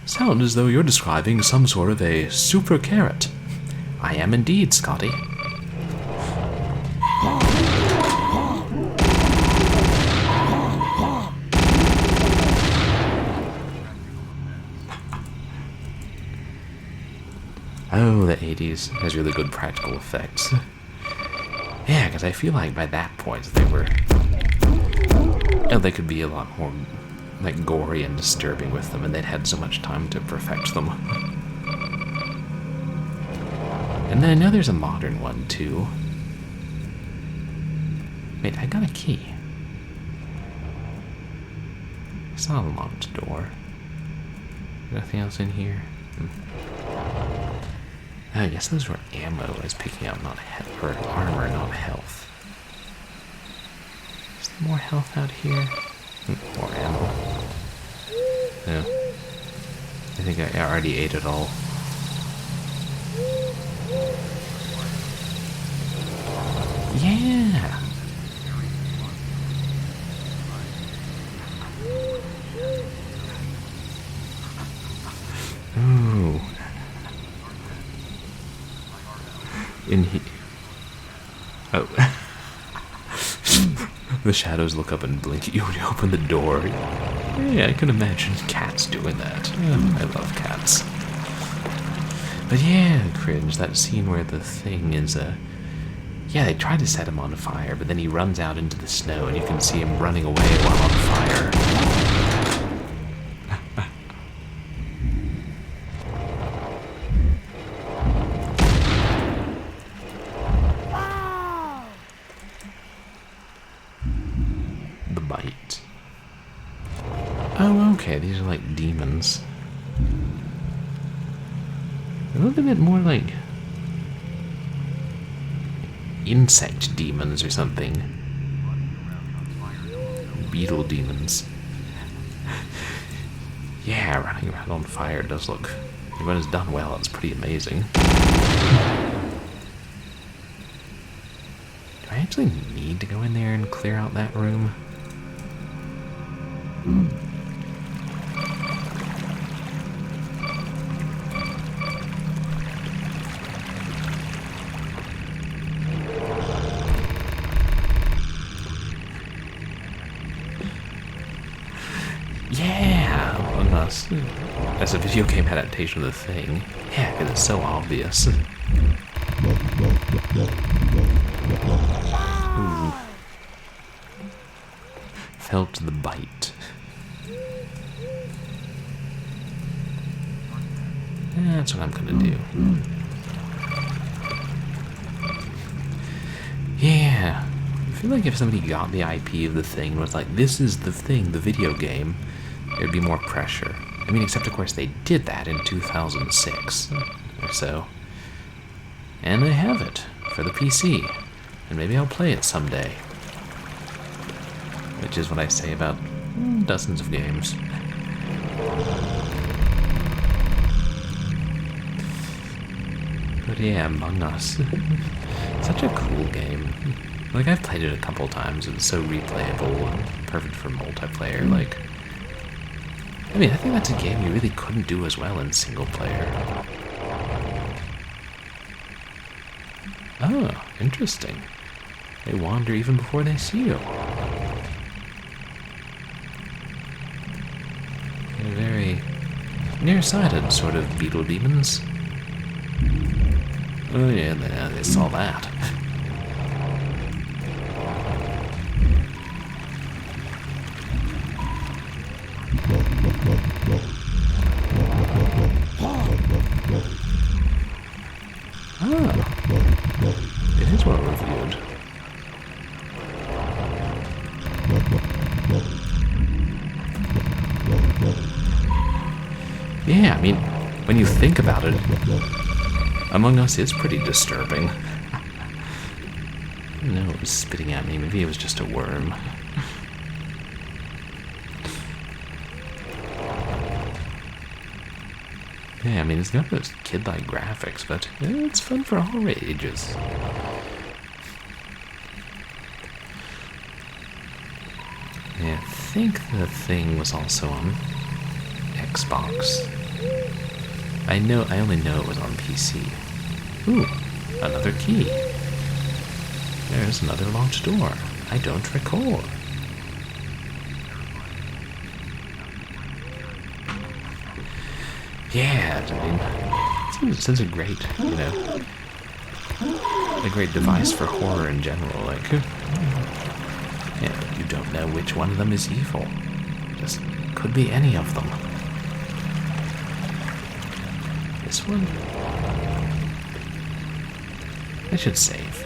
sound as though you're describing some sort of a super carrot. I am indeed, Scotty. Oh, the 80s has really good practical effects. Yeah, because I feel like by that point they could be a lot more like gory and disturbing with them, and they'd had so much time to perfect them. And then I know there's a modern one too. Wait, I got a key. I saw a locked door. Nothing else in here? I guess those were ammo I was picking up, not or armor, not health. Is there more health out here? More ammo. No. I think I already ate it all. Yeah! Ooh. In here. Oh. The shadows look up and blink at you when you open the door. Yeah, I can imagine cats doing that. I love cats. But yeah, cringe. That scene where the thing is yeah, they try to set him on fire, but then he runs out into the snow and you can see him running away while on fire. The bite. Oh, okay, these are like demons. They look a bit more like insect demons or something. BeetleDemons. Yeah, running around on fire does look, when it's done well, it's pretty amazing. Do I actually need to go in there and clear out that room? Yeah, Us as a video game adaptation of The Thing. Yeah, because it's so obvious. Ooh. Felt the bite. That's what I'm gonna do. Yeah. I feel like if somebody got the IP of The Thing and was like, this is The Thing, the video game, there'd be more pressure. I mean, except of course they did that in 2006 or so. And I have it for the PC. And maybe I'll play it someday. Which is what I say about dozens of games. But yeah, Among Us. Such a cool game. Like, I've played it a couple times. It's so replayable and perfect for multiplayer. Like, I mean, I think that's a game you really couldn't do as well in single player. Oh, interesting. They wander even before they see you. They're very nearsighted sort of BeetleDemons. Oh yeah, they saw that. Ah, it is well reviewed. Yeah, I mean, when you think about it, Among Us is pretty disturbing. No, it was spitting at me. Maybe it was just a worm. Yeah, I mean, it's got those kid-like graphics, but it's fun for all ages. Yeah, I think The Thing was also on Xbox. I only know it was on PC. Ooh, another key. There's another locked door. I don't recall. Yeah, I mean, it's a great, a great device for horror in general. Like, yeah, you don't know which one of them is evil. Just could be any of them. This one? I should save.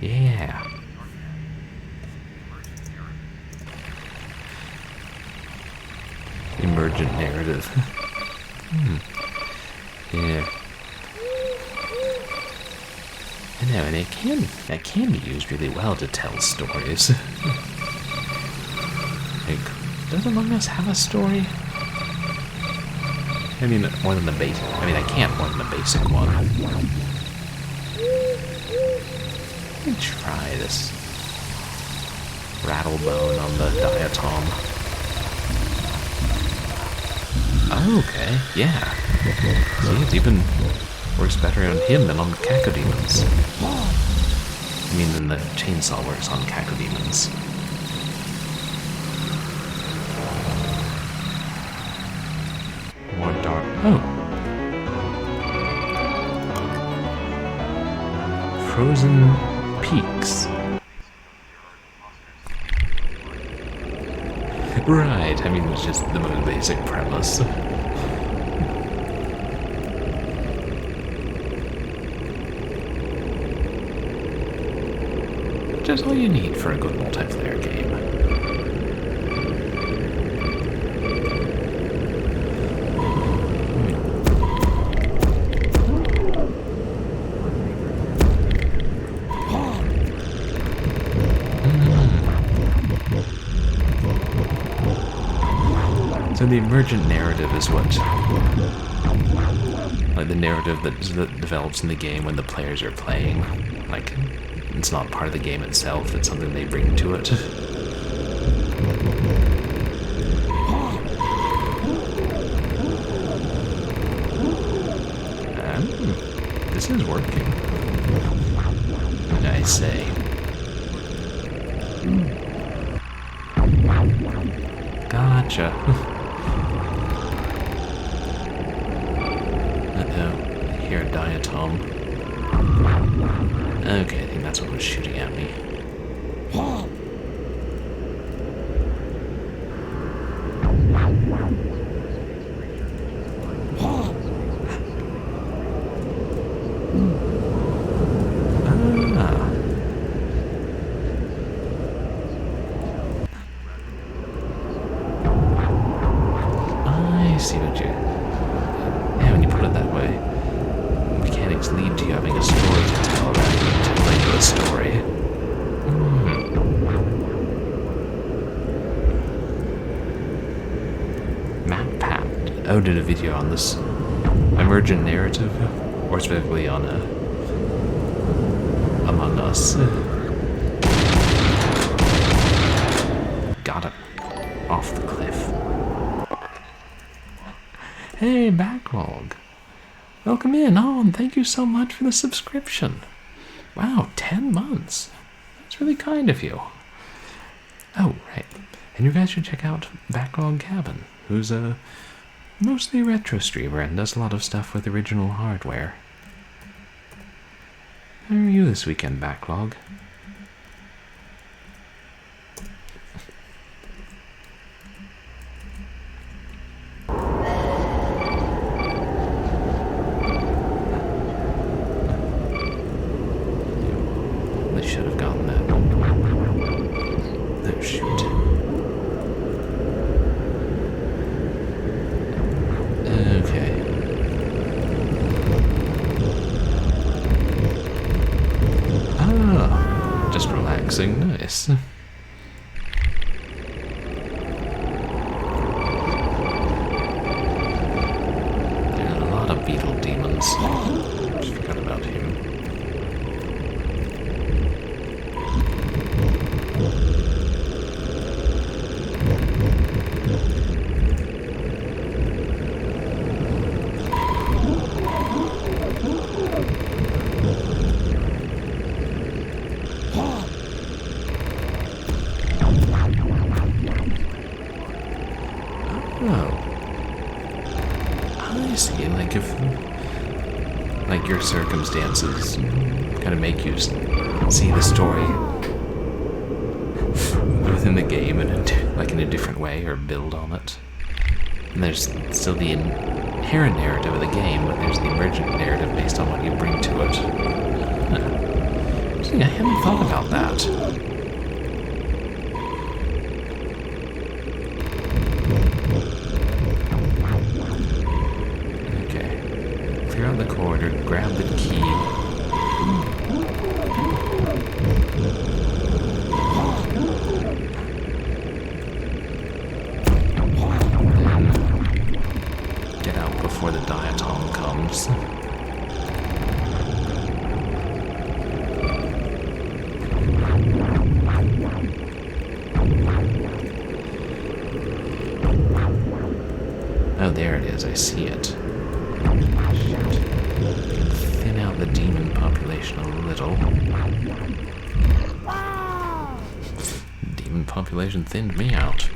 Yeah. Emergent narrative. Yeah. I know, and that can be used really well to tell stories. Like, does Among Us have a story? I mean, more than the basic. I mean, I can't more than the basic one. Let me try this rattlebone on the diatom. Oh, okay, yeah. See, it even works better on him than on cacodemons. I mean, than the chainsaw works on cacodemons. More dark. Oh. Frozen peaks. Right, I mean, it's just the most basic premise. Just all you need for a good multiplayer game. So the emergent narrative is what, like the narrative that develops in the game when the players are playing. Like, it's not part of the game itself, it's something they bring to it. This is working, I say. God gotcha. Uh-oh, I hear a diatom. Okay, I think that's what was shooting at me. I see what you... Yeah, when you put it that way, mechanics lead to you having a story to tell rather than telling you a story. MatPat did a video on this emergent narrative, or specifically on Among Us. Got it. Off the cliff. Hey, Backlog. Welcome in. Oh, and thank you so much for the subscription. Wow, 10 months. That's really kind of you. Oh, right. And you guys should check out Backlog Cabin, who's a mostly retro streamer and does a lot of stuff with original hardware. How are you this weekend, Backlog? They should have gotten that. Oh, shoot. Okay. Ah, just relaxing. Nice. There's a lot of BeetleDemons. Just forgot about him. Oh. I see. Like if... Like your circumstances kind of make you see the story within the game in a different way, or build on it. And there's still the inherent narrative of the game, but there's the emergent narrative based on what you bring to it. See, I hadn't thought about that. Okay. Clear out the corridor, grab the key. Before the diatom comes. Oh, there it is. I see it. Shoot. Thin out the demon population a little. Demon population thinned me out.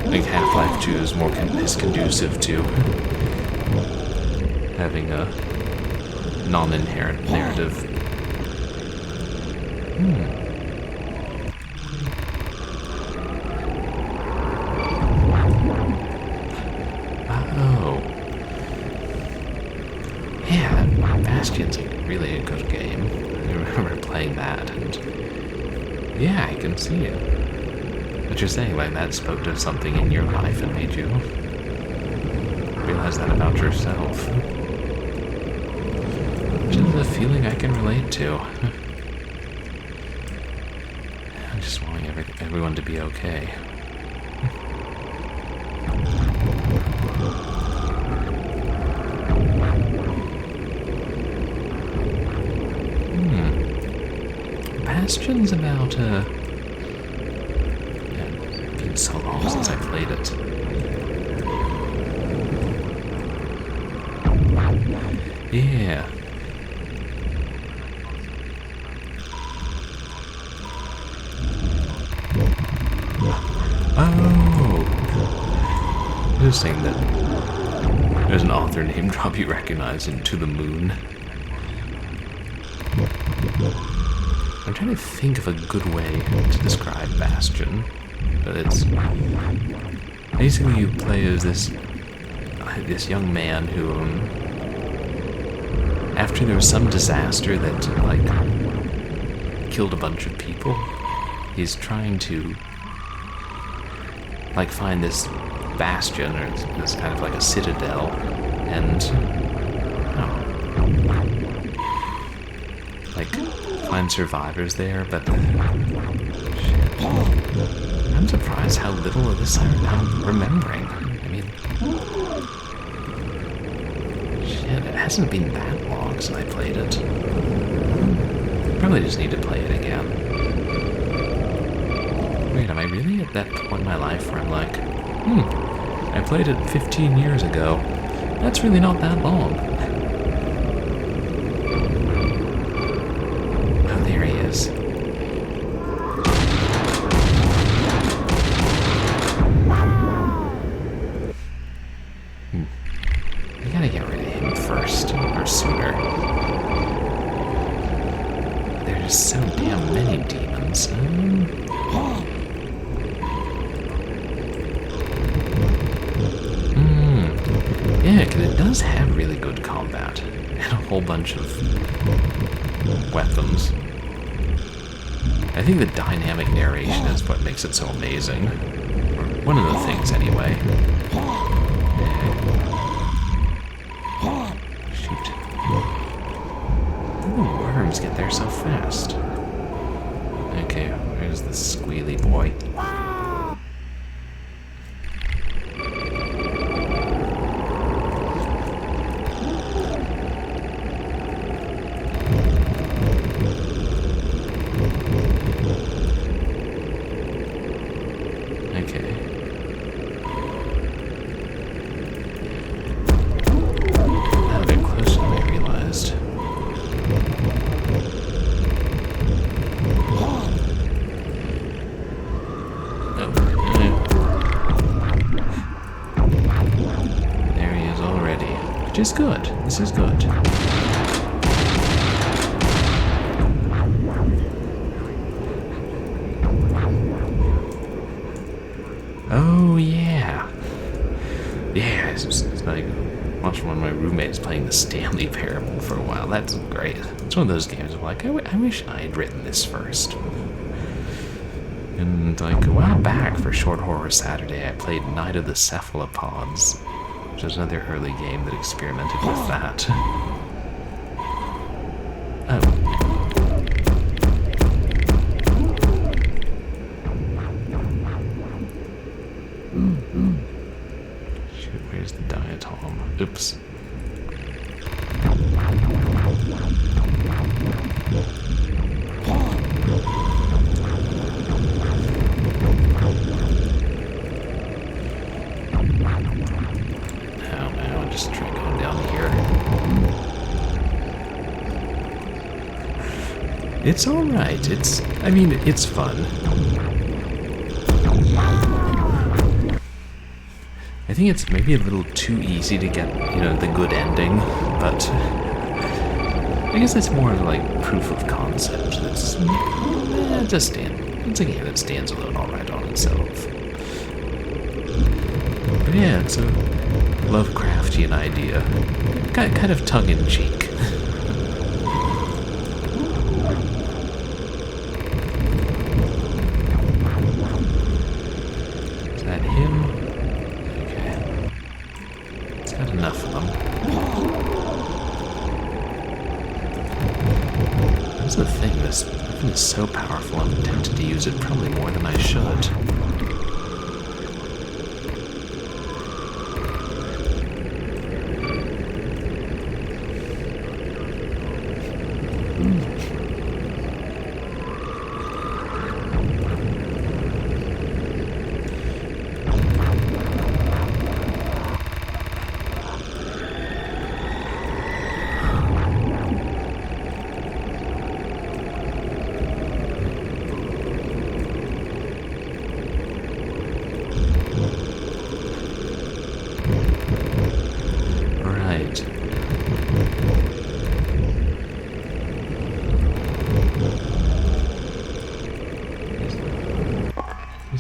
I think Half-Life 2 is conducive to having a non-inherent narrative. Oh. Yeah, Bastion's really a good game. I remember playing that, and yeah, I can see it. But you're saying like that spoke to something in your life and made you realize that about yourself. Which is a feeling I can relate to. I'm just wanting everyone to be okay. Bastion's about so long since I played it. Yeah. Oh! Interesting that there's an author name drop you recognize in To the Moon. I'm trying to think of a good way to describe Bastion, but it's basically you play as this young man who, after there was some disaster that killed a bunch of people, he's trying to find this bastion, or this kind of like a citadel, and find survivors there, but shit. I'm surprised how little of this I'm remembering. I mean, shit, it hasn't been that long since I played it. Probably just need to play it again. Wait, am I really at that point in my life where I'm like, I played it 15 years ago. That's really not that long. Oh, there he is. We gotta get rid of him first, or sooner. There's so damn many demons. Yeah, because it does have really good combat, and a whole bunch of weapons. I think the dynamic narration is what makes it so amazing. Or one of the things, anyway. Shoot. How do the worms get there so fast? Okay, where's the squealy boy? Is good. This is good. Oh yeah. Yeah, it's like watching one of my roommates playing the Stanley Parable for a while. That's great. It's one of those games I'm like, I wish I had written this first. And a while back for Short Horror Saturday, I played Night of the Cephalopods, which is another early game that experimented with that. Oh. Shoot, where's the diatom? Oops. Just try going down here. It's alright. It's fun. I think it's maybe a little too easy to get, the good ending, but I guess it's more like proof of concept. That's just once again, it stands alone alright on itself. But yeah, it's a Lovecraftian idea. Kind of tongue-in-cheek. Is that him? Okay. It's got enough of them. That's the thing, this weapon is so powerful, I'm tempted to use it probably more than I should.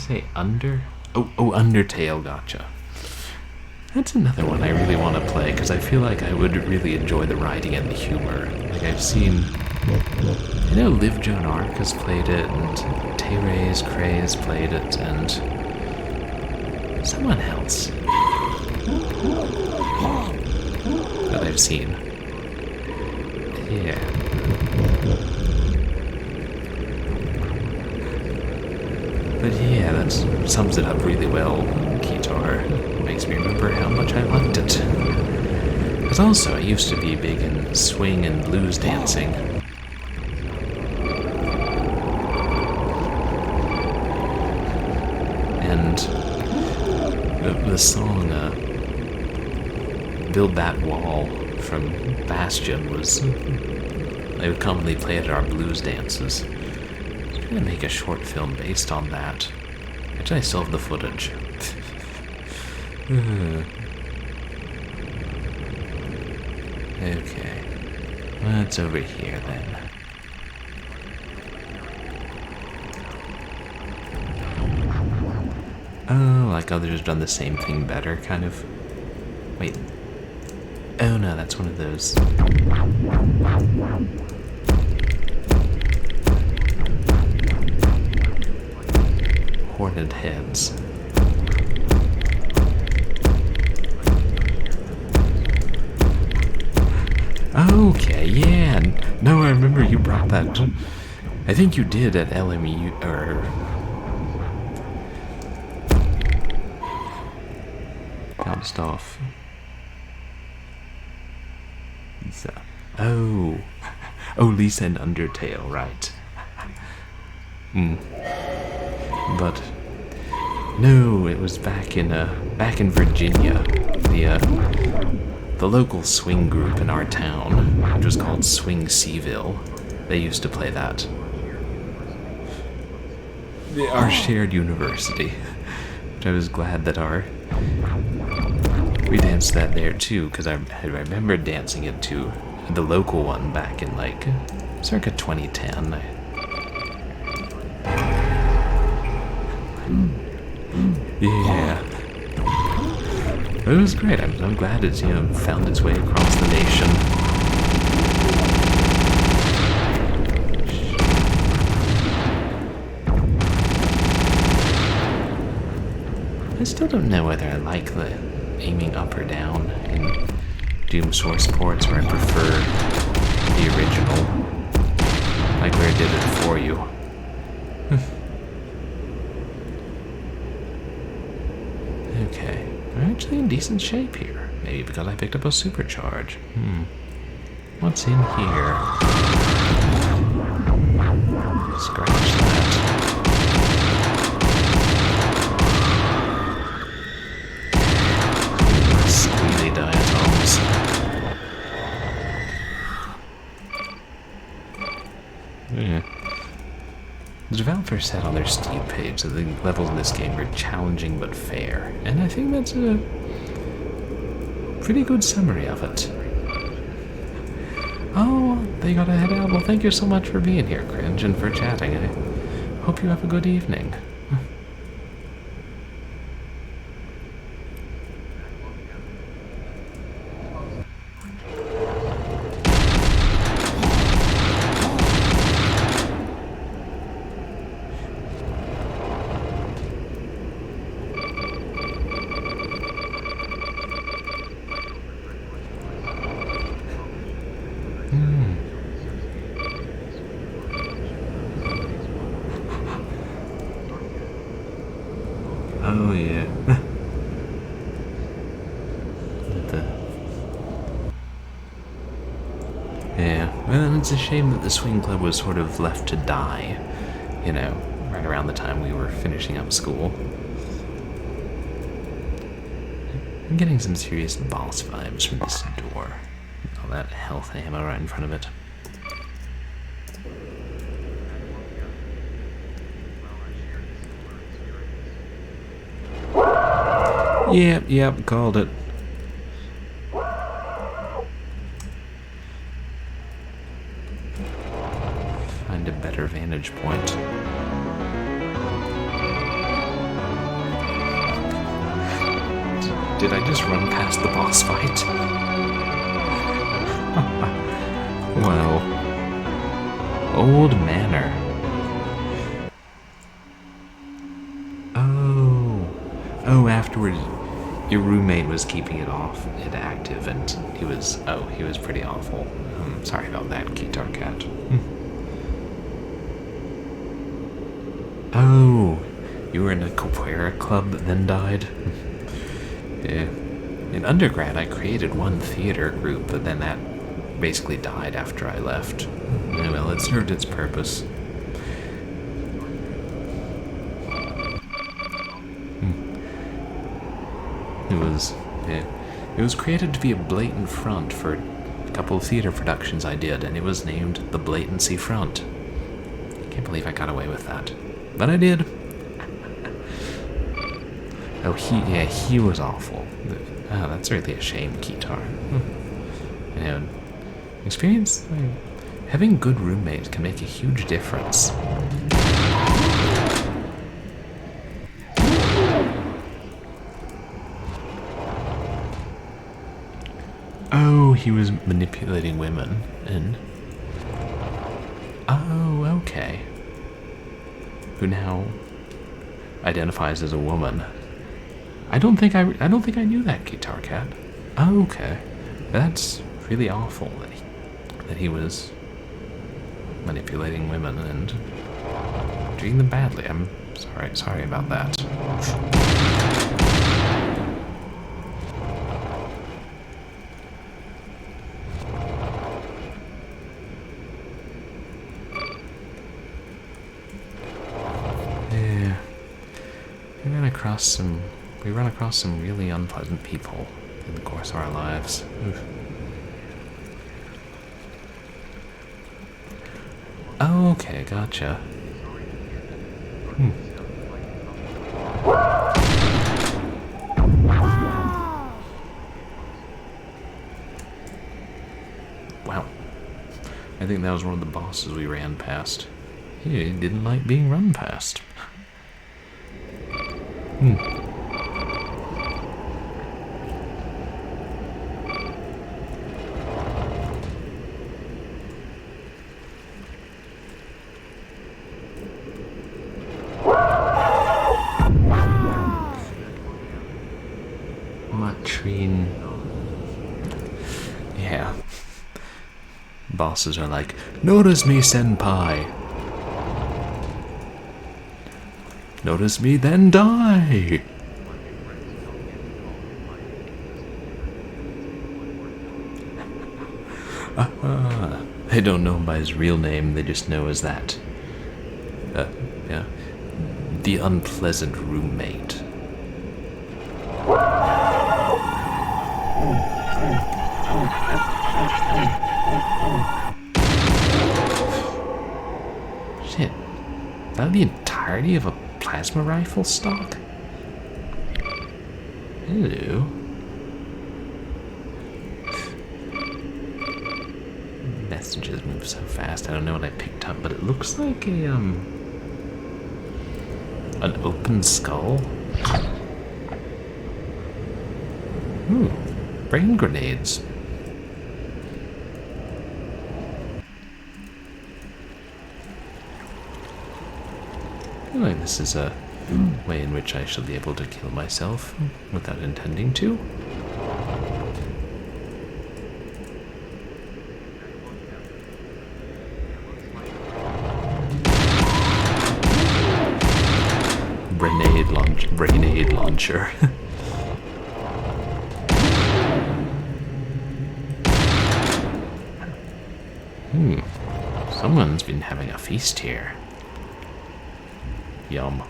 say? Oh, Undertale, gotcha. That's another one I really want to play, because I feel like I would really enjoy the writing and the humor. Like, I've seen... I know Liv Joan Arc has played it, and Teres Cray has played it, and... someone else that I've seen. Yeah. But yeah, that sums it up really well, Keytar. Makes me remember how much I liked it. Because also, I used to be big in swing and blues dancing. And the song, Build That Wall from Bastion was... they would commonly play it at our blues dances. I'm gonna make a short film based on that. Actually, I still have the footage. Okay. What's over here then? Oh, like others done the same thing better, kind of. Wait. Oh no, that's one of those. Horned heads. Okay, yeah. No, I remember you brought that. I think you did at LMU, or... bounced off. Lisa. Oh, Lisa and Undertale, right. But no, it was back in Virginia. The local swing group in our town, which was called Swing Seaville, they used to play that. Our shared university, which I was glad that we danced that there too, because I remember dancing it to the local one back in like circa 2010. Yeah. It was great. I'm glad it's, found its way across the nation. I still don't know whether I like the aiming up or down in Doom source ports, where I prefer the original. Like where it did it for you. Okay. We're actually in decent shape here. Maybe because I picked up a supercharge. What's in here? Scratch that. Squealy Diatoms. Yeah. The developer said on their Steam page that the levels in this game are challenging but fair, and I think that's a pretty good summary of it. Oh, they gotta head out. Well, thank you so much for being here, Cringe, and for chatting. I hope you have a good evening. Oh, yeah. Yeah, well, it's a shame that the swing club was sort of left to die, right around the time we were finishing up school. I'm getting some serious boss vibes from this door. All that health ammo right in front of it. Yep, called it. Find a better vantage point. Did I just run past the boss fight? Wow. Old Manor. Oh, afterwards, your roommate was keeping it off, active, and he was pretty awful. Sorry about that, KeytarCat. Oh, you were in a capoeira club that then died? Yeah. In undergrad, I created one theater group, but then that basically died after I left. Well, it served its purpose. It was created to be a blatant front for a couple of theater productions I did, and it was named the Blatancy Front. I can't believe I got away with that. But I did. Oh, he was awful. Oh, that's really a shame, Keytar. You know, experience, having good roommates can make a huge difference. Oh, he was manipulating women, and... Oh, okay. Who now identifies as a woman. I don't think I knew that, KeytarCat. Oh, okay. That's really awful that he was manipulating women and treating them badly. I'm sorry about that. We run across some really unpleasant people in the course of our lives. Oof. Oh, okay, gotcha. Wow. I think that was one of the bosses we ran past. He didn't like being run past. Matrine. Yeah. Bosses are like, notice me, senpai. Notice me, then die. They don't know him by his real name, they just know as that. Yeah. The unpleasant roommate. Shit. Is that the entirety of a plasma rifle stock? Hello. Messages move so fast. I don't know what I picked up, but it looks like an open skull. Brain grenades. I feel like this is a way in which I shall be able to kill myself without intending to. Grenade launcher. Someone's been having a feast here. Yum.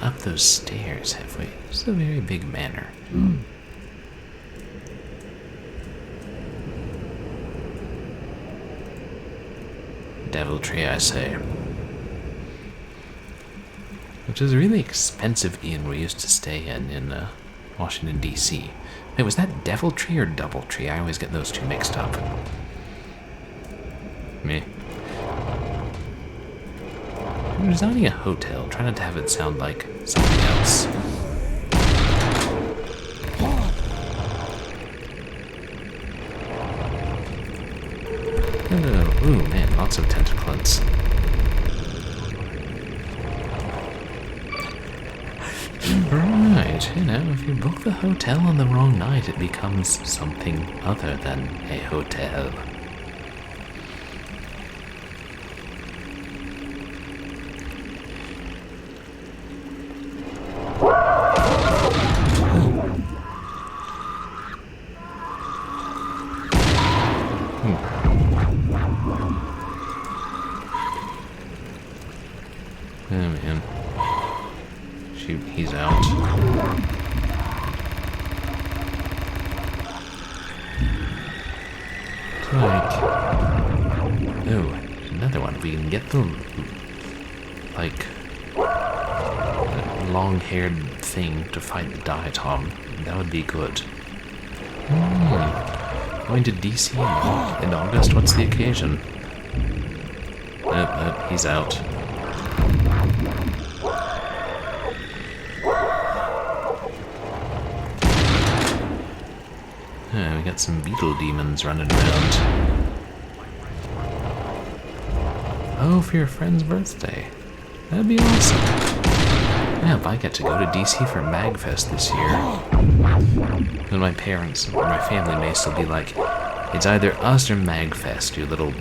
up those stairs halfway. It's a very big manor. Deviltry, I say. Which is a really expensive inn we used to stay in Washington, D.C. Wait, was that Deviltry or Doubletree? I always get those two mixed up. Meh. I'm designing a hotel, trying not to have it sound like something else. Oh, ooh, man, lots of tentaclants. Right, if you book the hotel on the wrong night, it becomes something other than a hotel. Oh man. Shoot, he's out. It's like... Oh, another one. We can get the... like... long-haired thing to fight the Diatom. That would be good. Going to DC in August? What's the occasion? Nope, he's out. We got some BeetleDemons running around. Oh, for your friend's birthday. That'd be awesome. Yeah, if I get to go to DC for MagFest this year. And my parents or my family may still be like, it's either us or MagFest, you little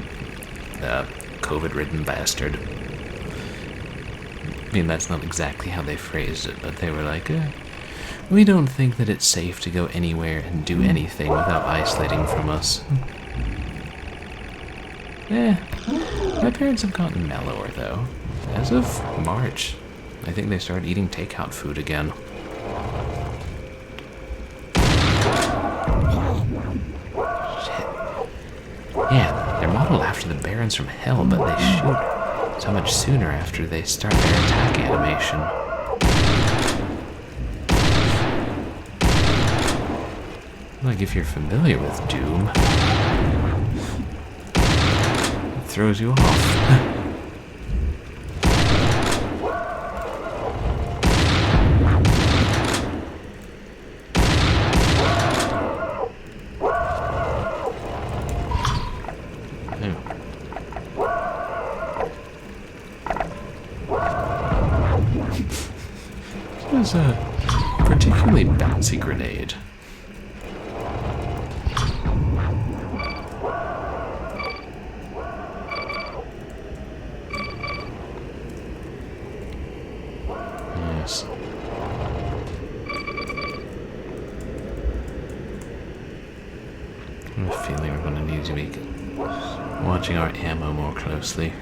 COVID-ridden bastard. I mean, that's not exactly how they phrased it, but they were like, we don't think that it's safe to go anywhere and do anything without isolating from us. My parents have gotten mellower, though. As of March, I think they started eating takeout food again. Shit. Yeah, they're modeled after the Barons from Hell, but they shoot so much sooner after they start their attack animation. Like, if you're familiar with Doom, it throws you off. This is a particularly bouncy grenade. Yes. I have a feeling we're going to need to be watching our ammo more closely.